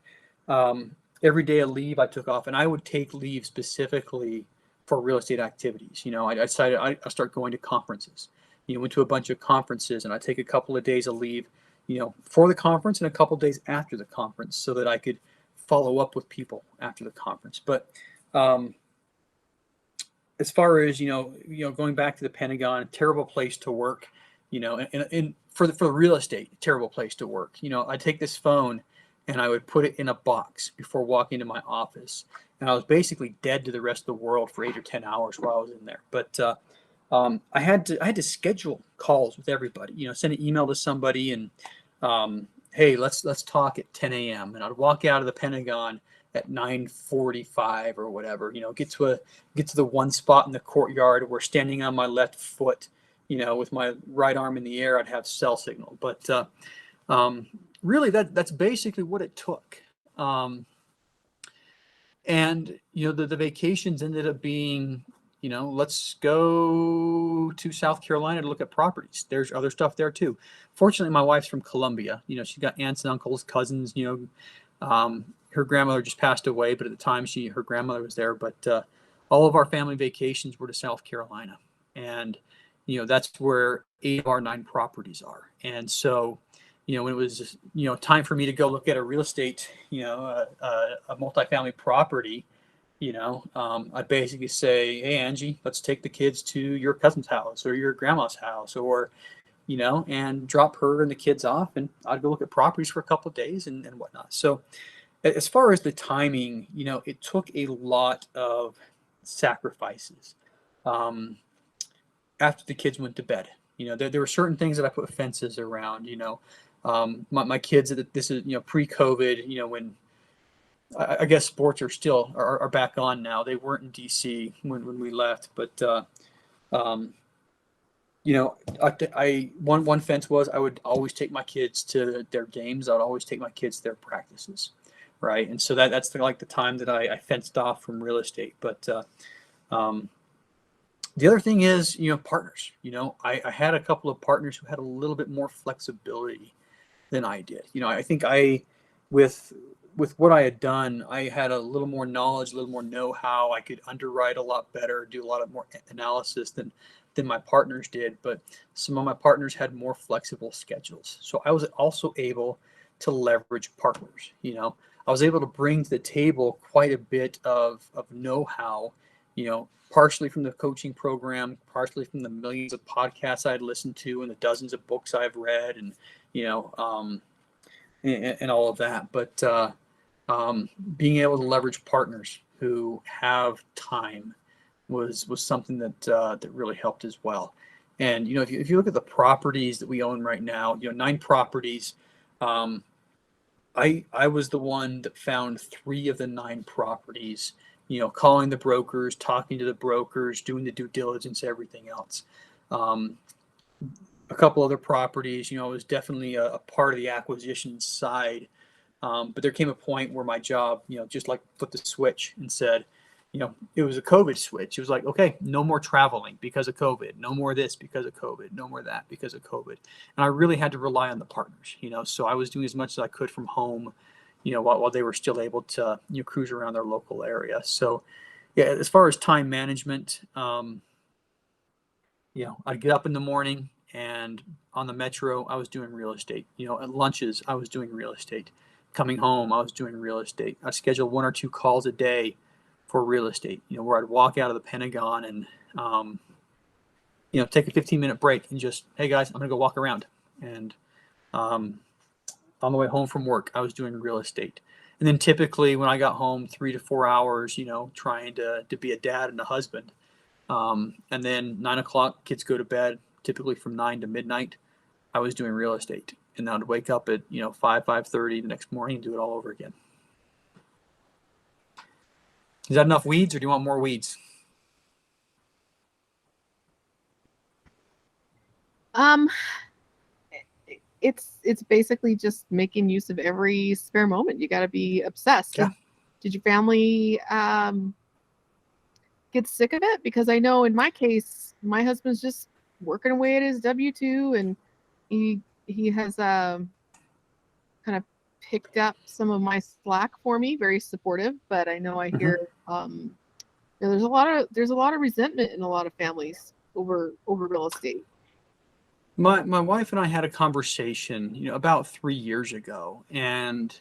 every day of leave I took off, and I would take leave specifically for real estate activities. I decided I start going to conferences. Went to a bunch of conferences, and I take a couple of days of leave, for the conference and a couple of days after the conference so that I could follow up with people after the conference. But as far as, going back to the Pentagon, terrible place to work, and for the real estate, terrible place to work. I take this phone and I would put it in a box before walking to my office. And I was basically dead to the rest of the world for 8 or 10 hours while I was in there. But I had to schedule calls with everybody, send an email to somebody and, hey, let's talk at 10 a.m. And I'd walk out of the Pentagon at 9:45 or whatever, get to the one spot in the courtyard where standing on my left foot, with my right arm in the air, I'd have cell signal. But really, that's basically what it took. And the vacations ended up being, let's go to South Carolina to look at properties. There's other stuff there too. Fortunately, my wife's from Columbia. She's got aunts and uncles, cousins. Her grandmother just passed away, but at the time her grandmother was there. But all of our family vacations were to South Carolina, and that's where 8 of our 9 properties are. And so when it was just, time for me to go look at a real estate, a multifamily property, I'd basically say, hey, Angie, let's take the kids to your cousin's house or your grandma's house, or, and drop her and the kids off. And I'd go look at properties for a couple of days and whatnot. So as far as the timing, it took a lot of sacrifices. After the kids went to bed, there were certain things that I put fences around, my kids, this is, pre-COVID, when I guess sports are still are back on now. They weren't in DC when we left, but um, one fence was I would always take my kids to their games. I'd always take my kids to their practices, right? And so that's the time that I fenced off from real estate. But um, the other thing is, partners. I had a couple of partners who had a little bit more flexibility than I did. I think with what I had done, I had a little more knowledge, a little more know-how. I could underwrite a lot better, do a lot of more analysis than my partners did. But some of my partners had more flexible schedules, so I was also able to leverage partners. I was able to bring to the table quite a bit of know-how. Partially from the coaching program, partially from the millions of podcasts I'd listened to and the dozens of books I've read, and and all of that. But being able to leverage partners who have time was something that really helped as well. And if you look at the properties that we own right now, 9 properties. I was the one that found 3 of the 9 properties. Calling the brokers, talking to the brokers, doing the due diligence, everything else. A couple other properties, was definitely a part of the acquisition side. But there came a point where my job, just like flipped the switch and said, it was a COVID switch. It was like, okay, no more traveling because of COVID, no more this because of COVID, no more that because of COVID. And I really had to rely on the partners, so I was doing as much as I could from home, while they were still able to, cruise around their local area. So, yeah, as far as time management, I'd get up in the morning and on the metro, I was doing real estate. At lunches, I was doing real estate. Coming home, I was doing real estate. I scheduled 1 or 2 calls a day for real estate, where I'd walk out of the Pentagon and, take a 15-minute break and just, hey guys, I'm going to go walk around. And on the way home from work, I was doing real estate. And then typically when I got home, 3 to 4 hours, trying to be a dad and a husband. And then 9 o'clock, kids go to bed, typically from 9 to midnight. I was doing real estate. And then I'd wake up at 5:30 the next morning and do it all over again. Is that enough weeds, or do you want more weeds? Um, it's basically just making use of every spare moment. You got to be obsessed. Yeah. Did your family get sick of it? Because I know in my case, my husband's just working away at his W-2, and he has kind of picked up some of my slack for me, very supportive. But I know I hear there's a lot of resentment in a lot of families over real estate. My wife and I had a conversation, about 3 years ago, and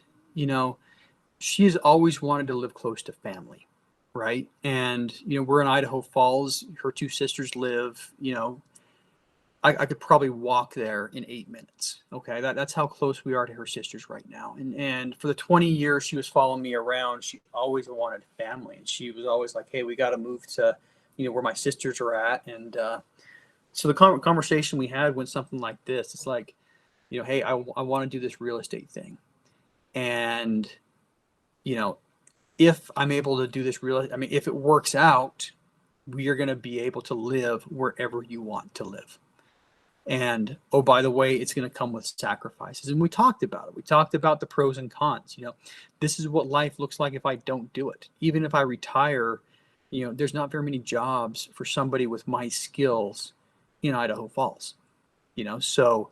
she's always wanted to live close to family, right? And we're in Idaho Falls. Her 2 sisters live, I could probably walk there in 8 minutes. Okay, that's how close we are to her sisters right now. And for the 20 years she was following me around, she always wanted family, and she was always like, "Hey, we got to move to, where my sisters are at." And so the conversation we had went something like this. It's like, hey, I want to do this real estate thing, and if I'm able to do this if it works out, we are going to be able to live wherever you want to live. And oh, by the way, it's going to come with sacrifices. And we talked about it. We talked about the pros and cons. This is what life looks like if I don't do it. Even if I retire, there's not very many jobs for somebody with my skills in Idaho Falls. So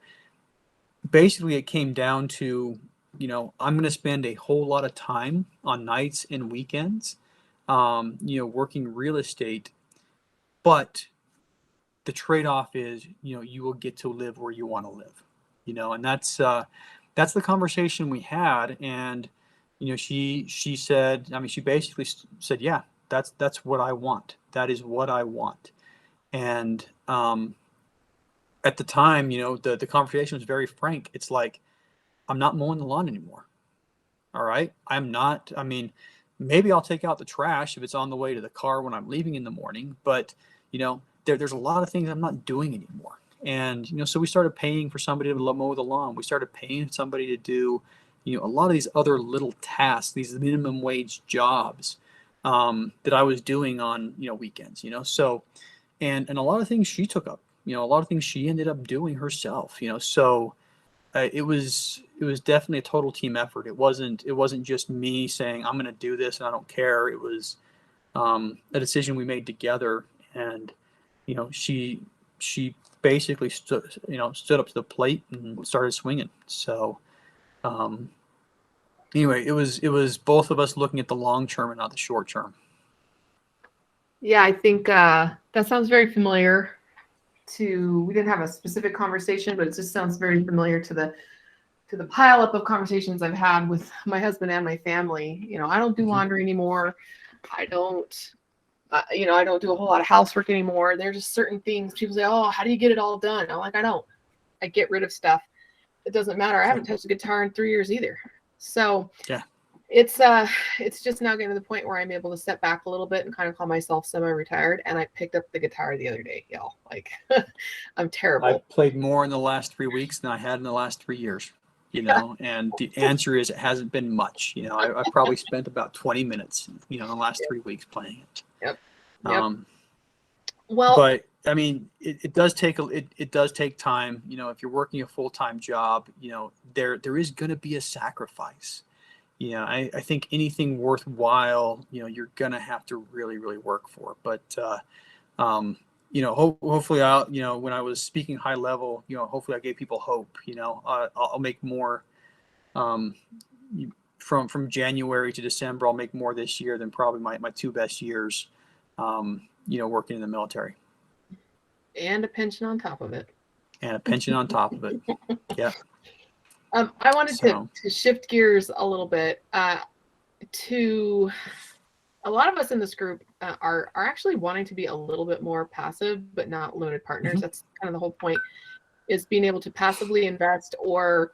basically it came down to, I'm going to spend a whole lot of time on nights and weekends, working real estate, but the trade-off is, you will get to live where you want to live. And that's the conversation we had. And, she said, I mean, she basically said, yeah, that's what I want. That is what I want. And, at the time, the conversation was very frank. It's like, I'm not mowing the lawn anymore. All right. I'm not, I mean, maybe I'll take out the trash if it's on the way to the car when I'm leaving in the morning, but there's a lot of things I'm not doing anymore. And, so we started paying for somebody to mow the lawn. We started paying somebody to do, a lot of these other little tasks, these minimum wage jobs, that I was doing on, weekends, so, and a lot of things she took up, a lot of things she ended up doing herself, so, it was definitely a total team effort. It wasn't just me saying I'm going to do this and I don't care. It was, a decision we made together. And she basically stood up to the plate and started swinging. So, um, anyway, it was both of us looking at the long term and not the short term. Yeah, I think that sounds very familiar we didn't have a specific conversation, but it just sounds very familiar to the pileup of conversations I've had with my husband and my family. I don't do laundry anymore. I don't, I don't do a whole lot of housework anymore. There's just certain things people say, oh, how do you get it all done? I'm like, I don't. I get rid of stuff. It doesn't matter. I haven't touched a guitar in 3 years either. So yeah, it's just now getting to the point where I'm able to step back a little bit and kind of call myself semi-retired. And I picked up the guitar the other day, y'all. Like, I'm terrible. I've played more in the last 3 weeks than I had in the last 3 years. And the answer is it hasn't been much. I probably spent about 20 minutes, in the last 3 weeks playing it. Yep. But I mean, it does take time. If you're working a full-time job, there is going to be a sacrifice. I think anything worthwhile, you're going to have to really, really work for. But, hopefully when I was speaking high level, hopefully I gave people hope. I'll make more, from January to December. I'll make more this year than probably my 2 best years, working in the military. And a pension on top of it. Yeah. I wanted to shift gears a little bit to a lot of us in this group are actually wanting to be a little bit more passive, but not limited partners. That's kind of the whole point, is being able to passively invest or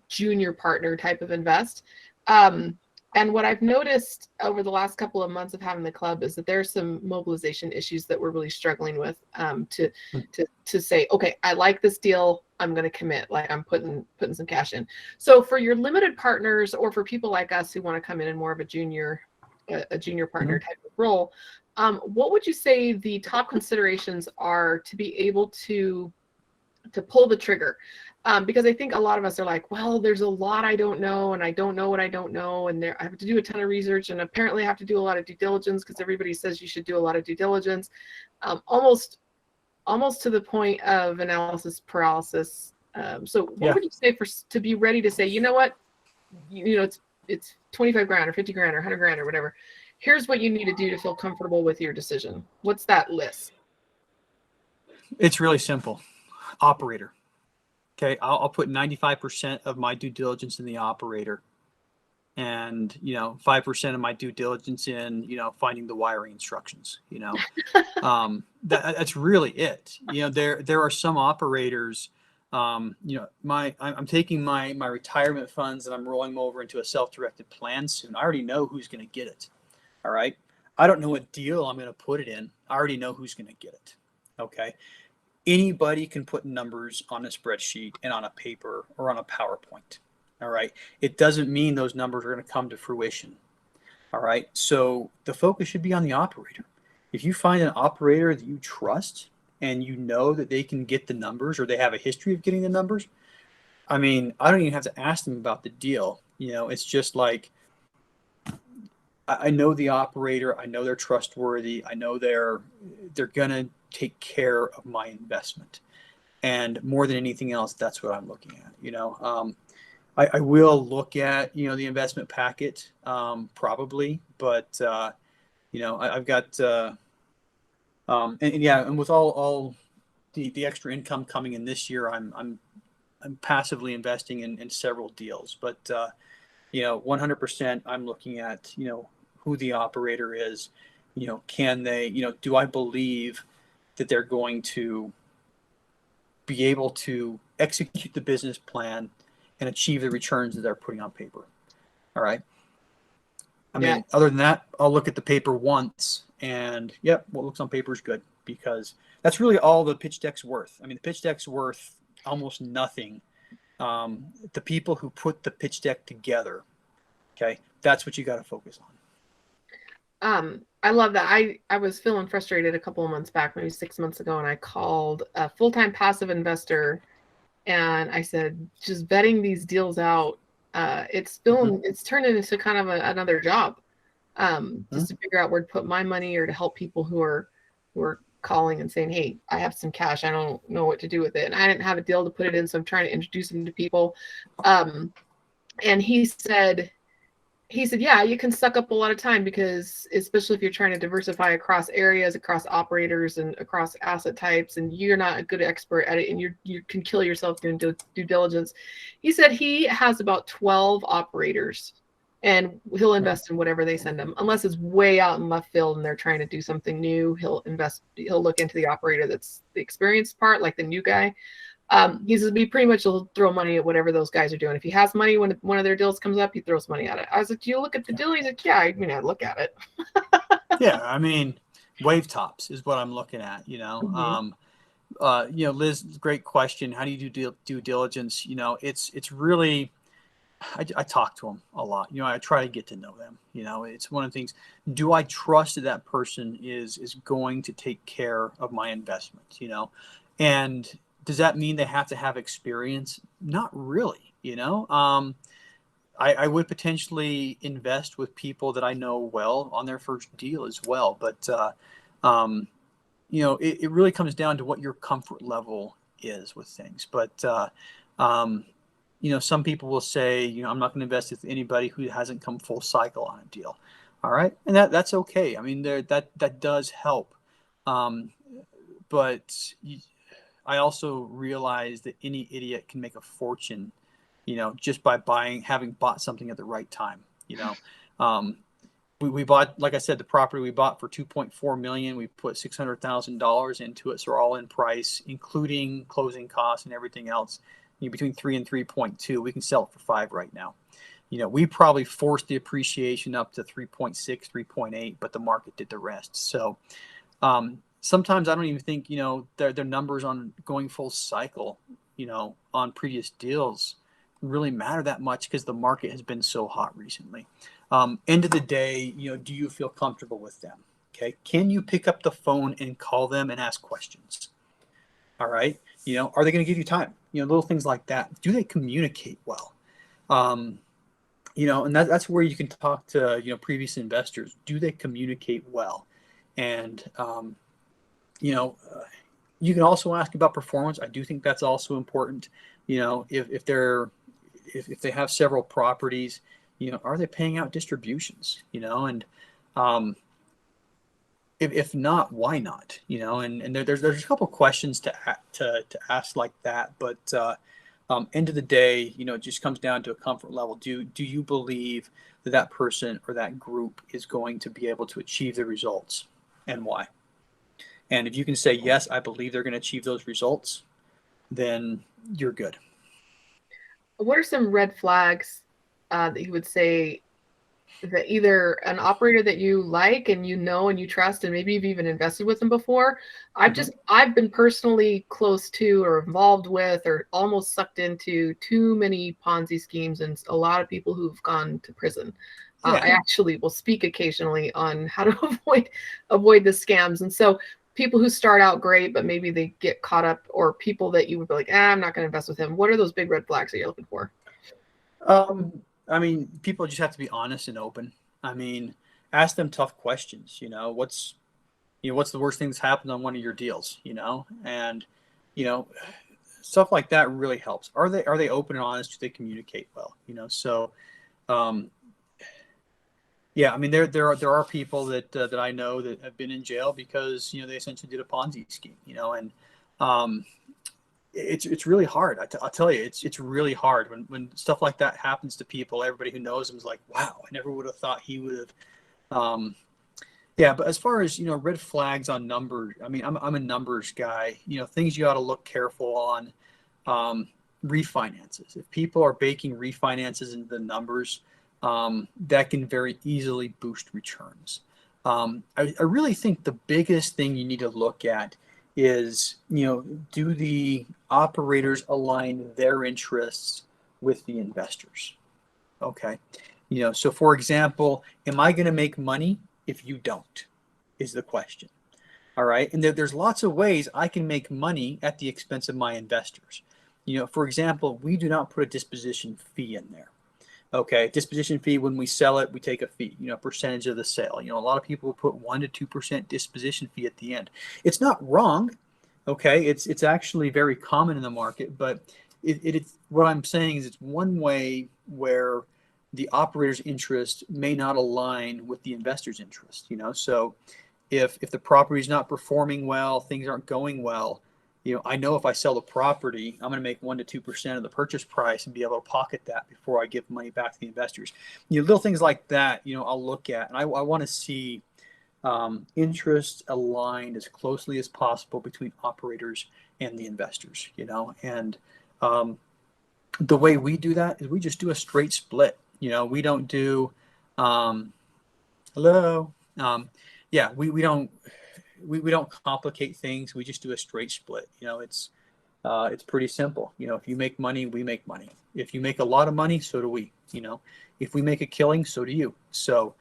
junior partner type of invest. And what I've noticed over the last couple of months of having the club is that there's some mobilization issues that we're really struggling with, to say, okay, I like this deal. I'm going to commit, like I'm putting some cash in. So for your limited partners, or for people like us who want to come in more of a junior partner type of role, what would you say the top considerations are to be able to pull the trigger? Because I think a lot of us are like, well, there's a lot I don't know, and I don't know what I don't know, and I have to do a ton of research, and apparently I have to do a lot of due diligence because everybody says you should do a lot of due diligence, almost to the point of analysis paralysis. So what would you say to be ready to say, you know what, it's 25 grand or 50 grand or 100 grand or whatever. Here's what you need to do to feel comfortable with your decision. What's that list? It's really simple. Operator. Okay, I'll put 95% of my due diligence in the operator, and 5% of my due diligence in finding the wiring instructions. That's really it. There are some operators. I'm taking my retirement funds and I'm rolling them over into a self-directed plan soon. I already know who's going to get it. All right, I don't know what deal I'm going to put it in. I already know who's going to get it. Okay. Anybody can put numbers on a spreadsheet and on a paper or on a PowerPoint. All right. It doesn't mean those numbers are going to come to fruition. All right. So the focus should be on the operator. If you find an operator that you trust and you know that they can get the numbers, or they have a history of getting the numbers, I mean, I don't even have to ask them about the deal. It's just like, I know the operator. I know they're trustworthy. I know they're going to take care of my investment. And more than anything else, that's what I'm looking at. I will look at, the investment packet, probably, but, I've got, and with all the extra income coming in this year, I'm I'm passively investing in several deals, but 100% I'm looking at, who the operator is, can they, do I believe that they're going to be able to execute the business plan and achieve the returns that they're putting on paper. All right. I Yeah. mean, other than that, I'll look at the paper once and yep, what looks on paper is good, because that's really all the pitch deck's worth. I mean, the pitch deck's worth almost nothing. The people who put the pitch deck together, okay, that's what you got to focus on. I love that. I was feeling frustrated a couple of months back, maybe 6 months ago, and I called a full-time passive investor and I said, just vetting these deals out, it's turned into kind of another job. Just to figure out where to put my money, or to help people who are calling and saying, hey, I have some cash, I don't know what to do with it, and I didn't have a deal to put it in, so I'm trying to introduce them to people. And he said, yeah, you can suck up a lot of time, because especially if you're trying to diversify across areas, across operators, and across asset types, and you're not a good expert at it, and you can kill yourself doing due diligence. He said he has about 12 operators, and he'll invest in whatever they send him, unless it's way out in left field and they're trying to do something new. He'll look into the operator that's the experienced part, like the new guy. He says he pretty much will throw money at whatever those guys are doing. If he has money when one of their deals comes up, he throws money at it. I was like, do you look at the deal? He's like, yeah, I look at it. Yeah, I mean, wave tops is what I'm looking at, Liz, great question. How do you do due diligence? It's really, I talk to them a lot. I try to get to know them. It's one of the things. Do I trust that person is going to take care of my investment? And does that mean they have to have experience? Not really. I would potentially invest with people that I know well on their first deal as well. But it really comes down to what your comfort level is with things. But some people will say, I'm not going to invest with anybody who hasn't come full cycle on a deal. All right. And that's okay. I mean, that does help. But I also realize that any idiot can make a fortune, just by having bought something at the right time. We bought, like I said, the property we bought for $2.4 million. We put $600,000 into it. So we're all in price, including closing costs and everything else. Between 3 and 3.2, we can sell it for 5 right now. We probably forced the appreciation up to 3.6, 3.8, but the market did the rest. So sometimes I don't even think, their numbers on going full cycle, on previous deals really matter that much, because the market has been so hot recently. End of the day, do you feel comfortable with them? Okay. Can you pick up the phone and call them and ask questions? All right. Are they going to give you time? Little things like that. Do they communicate well? And that's where you can talk to, previous investors. Do they communicate well? And, you can also ask about performance. I do think that's also important. If they have several properties, are they paying out distributions? And if not, why not? And there's a couple questions to ask like that. But end of the day, it just comes down to a comfort level. Do you believe that person or that group is going to be able to achieve the results, and why? And if you can say, yes, I believe they're going to achieve those results, then you're good. What are some red flags that you would say that either an operator that you like and and you trust, and maybe you've even invested with them before? I've been personally close to, or involved with, or almost sucked into too many Ponzi schemes, and a lot of people who've gone to prison. I actually will speak occasionally on how to avoid the scams. And so people who start out great, but maybe they get caught up, or people that you would be like, I'm not going to invest with him. What are those big red flags that you're looking for? I mean, people just have to be honest and open. I mean, ask them tough questions. What's the worst thing that's happened on one of your deals? And stuff like that really helps. Are they open and honest? Do they communicate well? So, yeah. I mean, there are people that I know that have been in jail because they essentially did a Ponzi scheme. And it's really hard. I'll tell you, it's really hard when stuff like that happens to people. Everybody who knows him is like, wow, I never would have thought he would have. Yeah, but as far as red flags on numbers, I mean, I'm a numbers guy. Things you ought to look careful on. Refinances. If people are baking refinances into the numbers, that can very easily boost returns. I really think the biggest thing you need to look at is, do the operators align their interests with the investors? Okay. So for example, am I going to make money if you don't? Is the question. All right. And there's lots of ways I can make money at the expense of my investors. For example, we do not put a disposition fee in there. Okay. Disposition fee, when we sell it, we take a fee, percentage of the sale. A lot of people put 1% to 2% disposition fee at the end. It's not wrong. Okay. It's actually very common in the market, but it's what I'm saying is it's one way where the operator's interest may not align with the investor's interest, so if the property is not performing well, things aren't going well, I know if I sell the property, I'm going to make 1% to 2% of the purchase price and be able to pocket that before I give money back to the investors. Little things like that, I'll look at, and I want to see interests aligned as closely as possible between operators and the investors, and the way we do that is we just do a straight split. We don't do, hello. Yeah, we don't complicate things. We just do a straight split. It's pretty simple. If you make money, we make money. If you make a lot of money, so do we. If we make a killing, so do you. So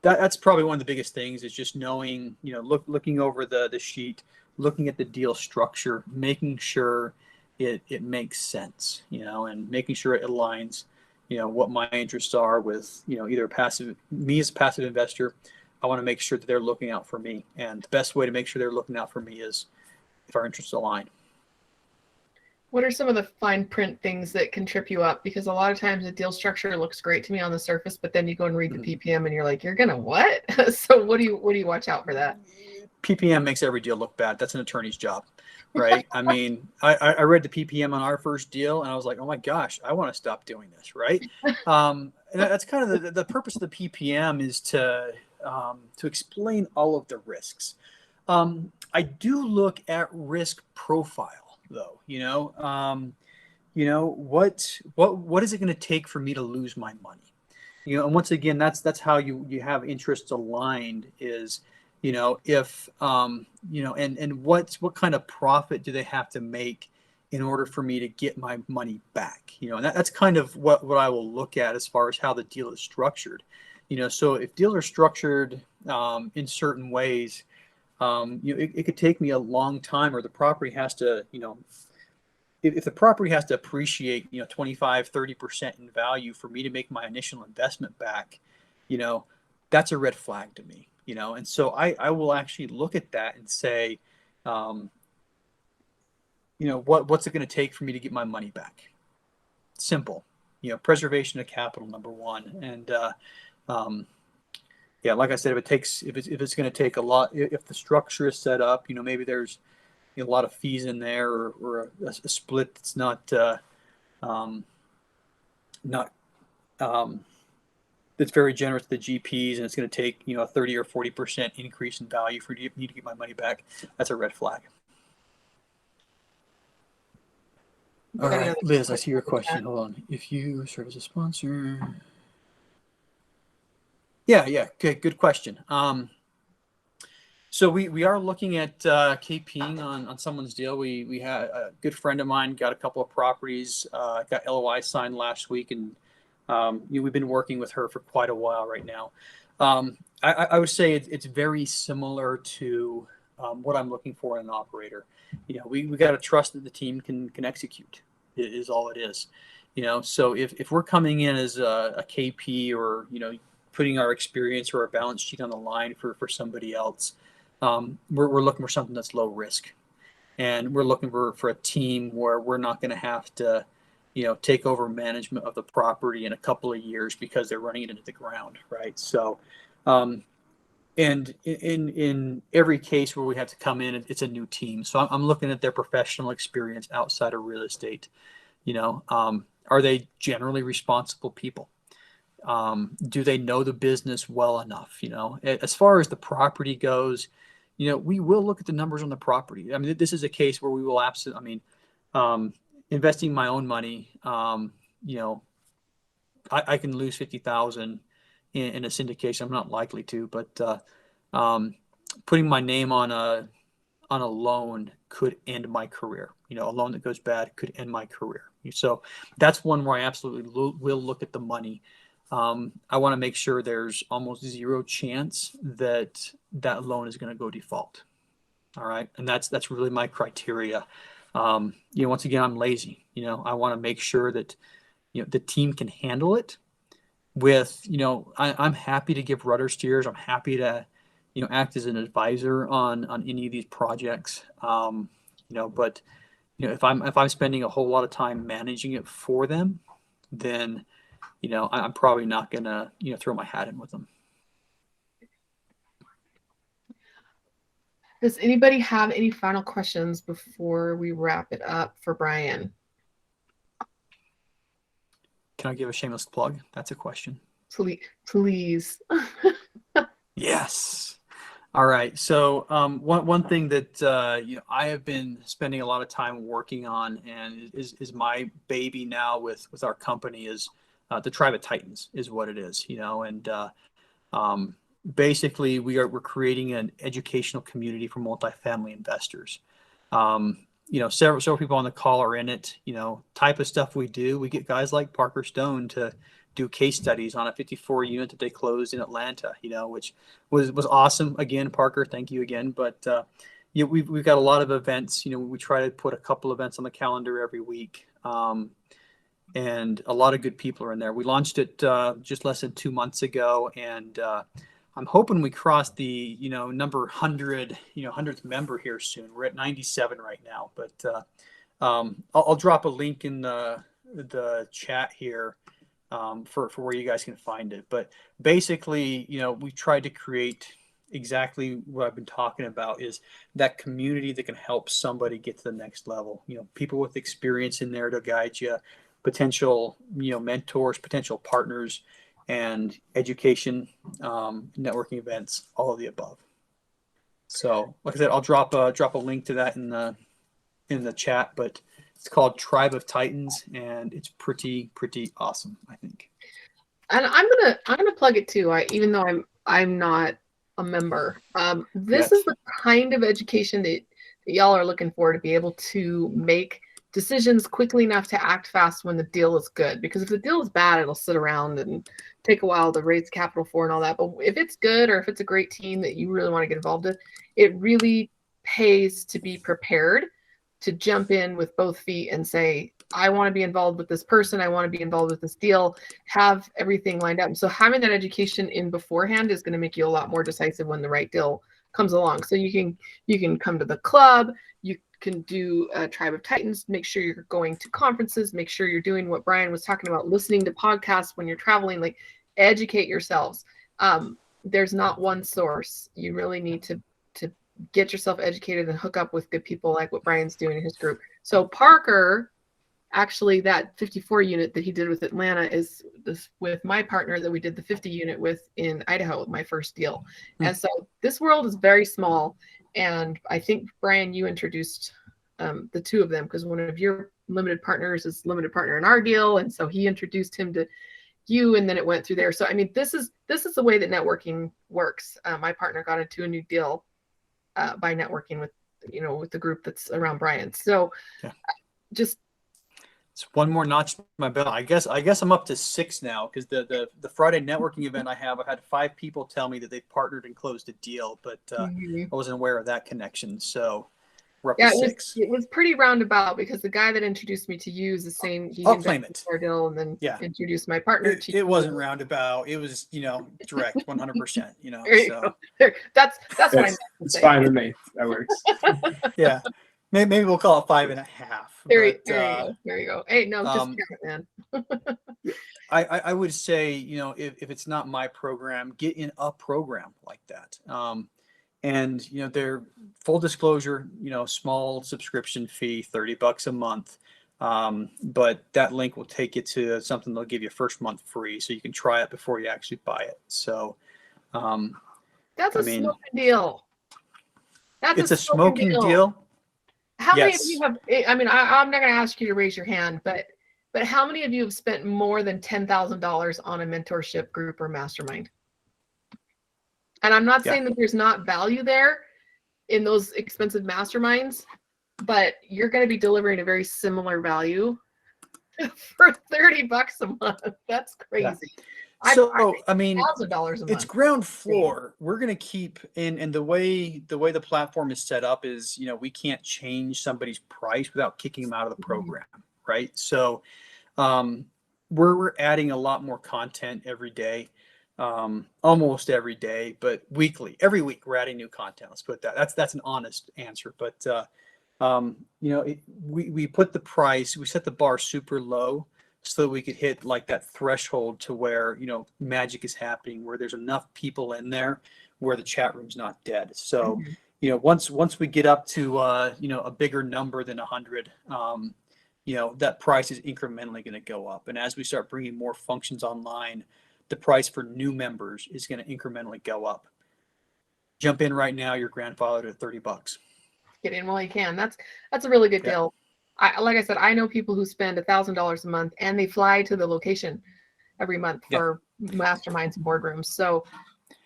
that's probably one of the biggest things is just knowing, looking over the sheet, looking at the deal structure, making sure it makes sense, and making sure it aligns, what my interests are with, either me as a passive investor. I want to make sure that they're looking out for me. And the best way to make sure they're looking out for me is if our interests align. What are some of the fine print things that can trip you up? Because a lot of times the deal structure looks great to me on the surface, but then you go and read the PPM and you're like, you're gonna what? So what do you watch out for that? PPM makes every deal look bad. That's an attorney's job, right? I mean, I read the PPM on our first deal and I was like, oh my gosh, I want to stop doing this, right? And that's kind of the purpose of the PPM is to explain all of the risks. I do look at risk profile though, what is it going to take for me to lose my money? And once again, that's how you have interests aligned is, if, and what kind of profit do they have to make in order for me to get my money back? And that's kind of what I will look at as far as how the deal is structured. So if deals are structured in certain ways, it could take me a long time, or the property has to, if the property has to appreciate, 25, 30% in value for me to make my initial investment back, that's a red flag to me, and so I will actually look at that and say, what's it going to take for me to get my money back? Simple, preservation of capital, number one. And, yeah, like I said, if it's going to take a lot, if the structure is set up, maybe there's a lot of fees in there, or a split that's that's very generous to the GPs, and it's going to take a 30 or 40% increase in value for me to get my money back. That's a red flag. All right, Liz, I see your question. Hold on. If you serve as a sponsor. Yeah. Okay, good question. So we are looking at KPing on someone's deal. We had a good friend of mine got a couple of properties, got LOI signed last week, and we've been working with her for quite a while right now. I would say it's very similar to what I'm looking for in an operator. We got to trust that the team can execute. Is all it is. So if we're coming in as a KP, or putting our experience or our balance sheet on the line for somebody else, we're looking for something that's low risk, and we're looking for a team where we're not going to have to take over management of the property in a couple of years because they're running it into the ground, right? So And in every case where we have to come in, it's a new team. So I'm looking at their professional experience outside of real estate. Are they generally responsible people? Do they know the business well enough? As far as the property goes, we will look at the numbers on the property. I mean, this is a case where we will absolutely, investing my own money, I can lose 50,000 in a syndication. I'm not likely to, but putting my name on a loan could end my career. A loan that goes bad could end my career. So that's one where I absolutely will look at the money. I want to make sure there's almost zero chance that loan is going to go default. All right, and that's really my criteria. Once again, I'm lazy. I want to make sure that the team can handle it. With I'm happy to give rudder steers. I'm happy to act as an advisor on any of these projects. But if I'm spending a whole lot of time managing it for them, then I'm probably not gonna throw my hat in with them. Does anybody have any final questions before we wrap it up for Brian? Can I give a shameless plug? That's a question. Please. Yes. All right. So one thing that I have been spending a lot of time working on, and is my baby now with our company, is the Tribe of Titans is what it is. And basically we're creating an educational community for multifamily investors. Several people on the call are in it. Type of stuff we do. We get guys like Parker Stone to do case studies on a 54 unit that they closed in Atlanta, which was awesome. Again, Parker, thank you again. But we've got a lot of events. We try to put a couple events on the calendar every week, and a lot of good people are in there. We launched it just less than 2 months ago, and I'm hoping we cross the number 100 100th member here soon. We're at 97 right now, but I'll drop a link in the chat here for where you guys can find it. But basically, we tried to create exactly what I've been talking about, is that community that can help somebody get to the next level. People with experience in there to guide you, potential mentors, potential partners, and education, networking events, all of the above. So like I said, I'll drop a link to that in the chat, but it's called Tribe of Titans, and it's pretty awesome, I think. And I'm gonna plug it too. Even though I'm not a member. This is the kind of education that y'all are looking for, to be able to make decisions quickly enough to act fast when the deal is good. Because if the deal is bad, it'll sit around and take a while to raise capital for and all that. But if it's good, or if it's a great team that you really want to get involved in, it really pays to be prepared to jump in with both feet and say, I want to be involved with this person. I want to be involved with this deal, have everything lined up. So having that education in beforehand is going to make you a lot more decisive when the right deal comes along. So you can come to the club, you can do a Tribe of Titans, make sure you're going to conferences, make sure you're doing what Brian was talking about, listening to podcasts when you're traveling, like educate yourselves. There's not one source. You really need to get yourself educated and hook up with good people like what Brian's doing in his group. So Parker, actually that 54 unit that he did with Atlanta is this with my partner that we did the 50 unit with in Idaho, my first deal. And so this world is very small. And I think, Brian, you introduced the two of them, because one of your limited partners is limited partner in our deal. And so he introduced him to you, and then it went through there. So, I mean, this is the way that networking works. My partner got into a new deal by networking with the group that's around Brian. So just, it's one more notch to my belt. I guess I'm up to 6 now, because the Friday networking event I've had 5 people tell me that they've partnered and closed a deal, but I wasn't aware of that connection. So we're up to 6. It was pretty roundabout, because the guy that introduced me to you is the same. He I'll claim it. Our deal, and then introduced my partner to you. It wasn't roundabout. It was direct, 100%. So that's what I meant to it's say. fine with me. That works. Yeah. Maybe we'll call it 5.5. There you go. Hey, no, just count it, man. I would say, if it's not my program, get in a program like that. And, they're full disclosure, small subscription fee, $30 a month. But that link will take you to something they'll give you first month free, so you can try it before you actually buy it. So, that's I a mean, smoking deal. That's it's a smoking deal. How many of Yes. you have, I mean, I'm not going to ask you to raise your hand, but how many of you have spent more than $10,000 on a mentorship group or mastermind? And I'm not saying that there's not value there in those expensive masterminds, but you're going to be delivering a very similar value for $30 a month. That's crazy. Yeah. So, I mean, $1,000 a month. It's ground floor. We're going to keep and the way the platform is set up is, we can't change somebody's price without kicking them out of the program. Right. So, we're adding a lot more content every day, almost every day, but weekly, every week we're adding new content. Let's put that. That's an honest answer. But, we put the price, we set the bar super low, so that we could hit like that threshold to where, magic is happening, where there's enough people in there where the chat room's not dead. So, once we get up to, a bigger number than 100, that price is incrementally going to go up. And as we start bringing more functions online, the price for new members is going to incrementally go up. Jump in right now, your grandfather to $30. Get in while you can. That's a really good deal. Like I said, I know people who spend $1,000 a month and they fly to the location every month for masterminds and boardrooms. So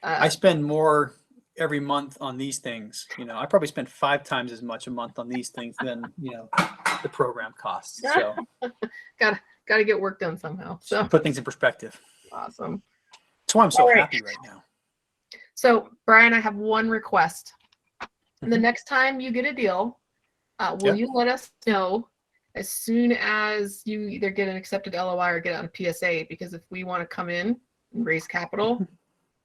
I spend more every month on these things. I probably spend 5 times as much a month on these things than, the program costs. So got to get work done somehow. So put things in perspective. Awesome. That's why I'm so happy right now. So Brian, I have one request. The next time you get a deal, will you let us know as soon as you either get an accepted LOI or get on a PSA? Because if we want to come in and raise capital,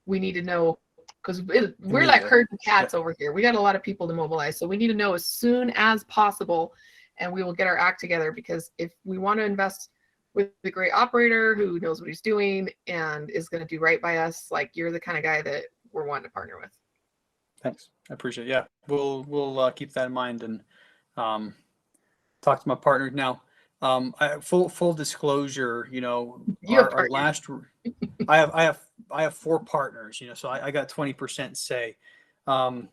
we need to know, because we're like herding cats over here. We got a lot of people to mobilize. So we need to know as soon as possible, and we will get our act together, because if we want to invest with a great operator who knows what he's doing and is going to do right by us, like you're the kind of guy that we're wanting to partner with. Thanks. I appreciate it. Yeah. We'll keep that in mind and talk to my partner now. Full disclosure, our last, I have 4 partners, so I got 20% say. Our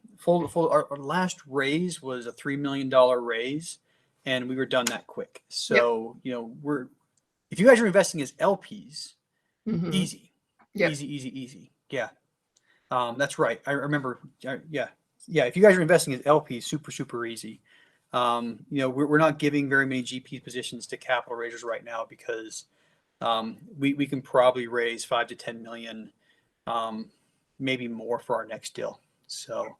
last raise was a $3 million raise, and we were done that quick. So, if you guys are investing as LPs, easy. Yeah. That's right. I remember. Yeah. If you guys are investing as LPs, super easy. We're not giving very many GP positions to capital raisers right now, because we can probably raise 5 to 10 million, maybe more for our next deal. So,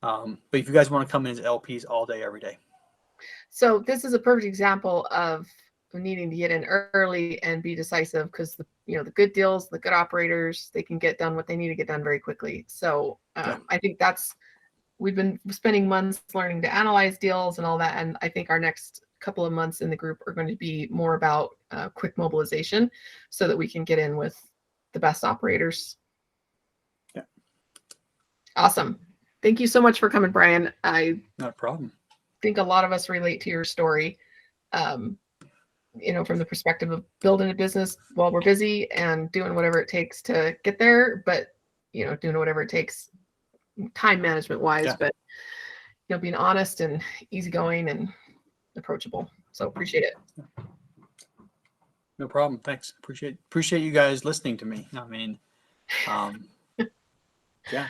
but if you guys want to come in as LPs all day, every day. So this is a perfect example of needing to get in early and be decisive, because the good deals, the good operators, they can get done what they need to get done very quickly. So I think we've been spending months learning to analyze deals and all that, and I think our next couple of months in the group are going to be more about quick mobilization, so that we can get in with the best operators. Yeah. Awesome. Thank you so much for coming, Brian. Not a problem. think a lot of us relate to your story, from the perspective of building a business while we're busy and doing whatever it takes to get there, but, doing whatever it takes time management wise, but, being honest and easygoing and approachable. So appreciate it. No problem. Thanks. Appreciate you guys listening to me. I mean, yeah.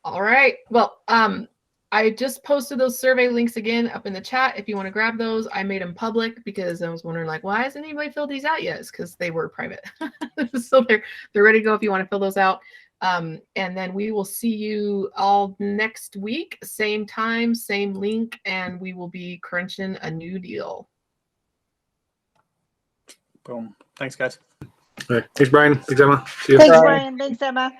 All right. Well, I just posted those survey links again up in the chat. If you want to grab those, I made them public because I was wondering, why hasn't anybody filled these out yet? It's because they were private. So they're ready to go if you want to fill those out. And then we will see you all next week, same time, same link, and we will be crunching a new deal. Boom. Thanks, guys. All right. Thanks, Brian. Thanks, Emma. See you. Thanks, Brian. Thanks, Emma.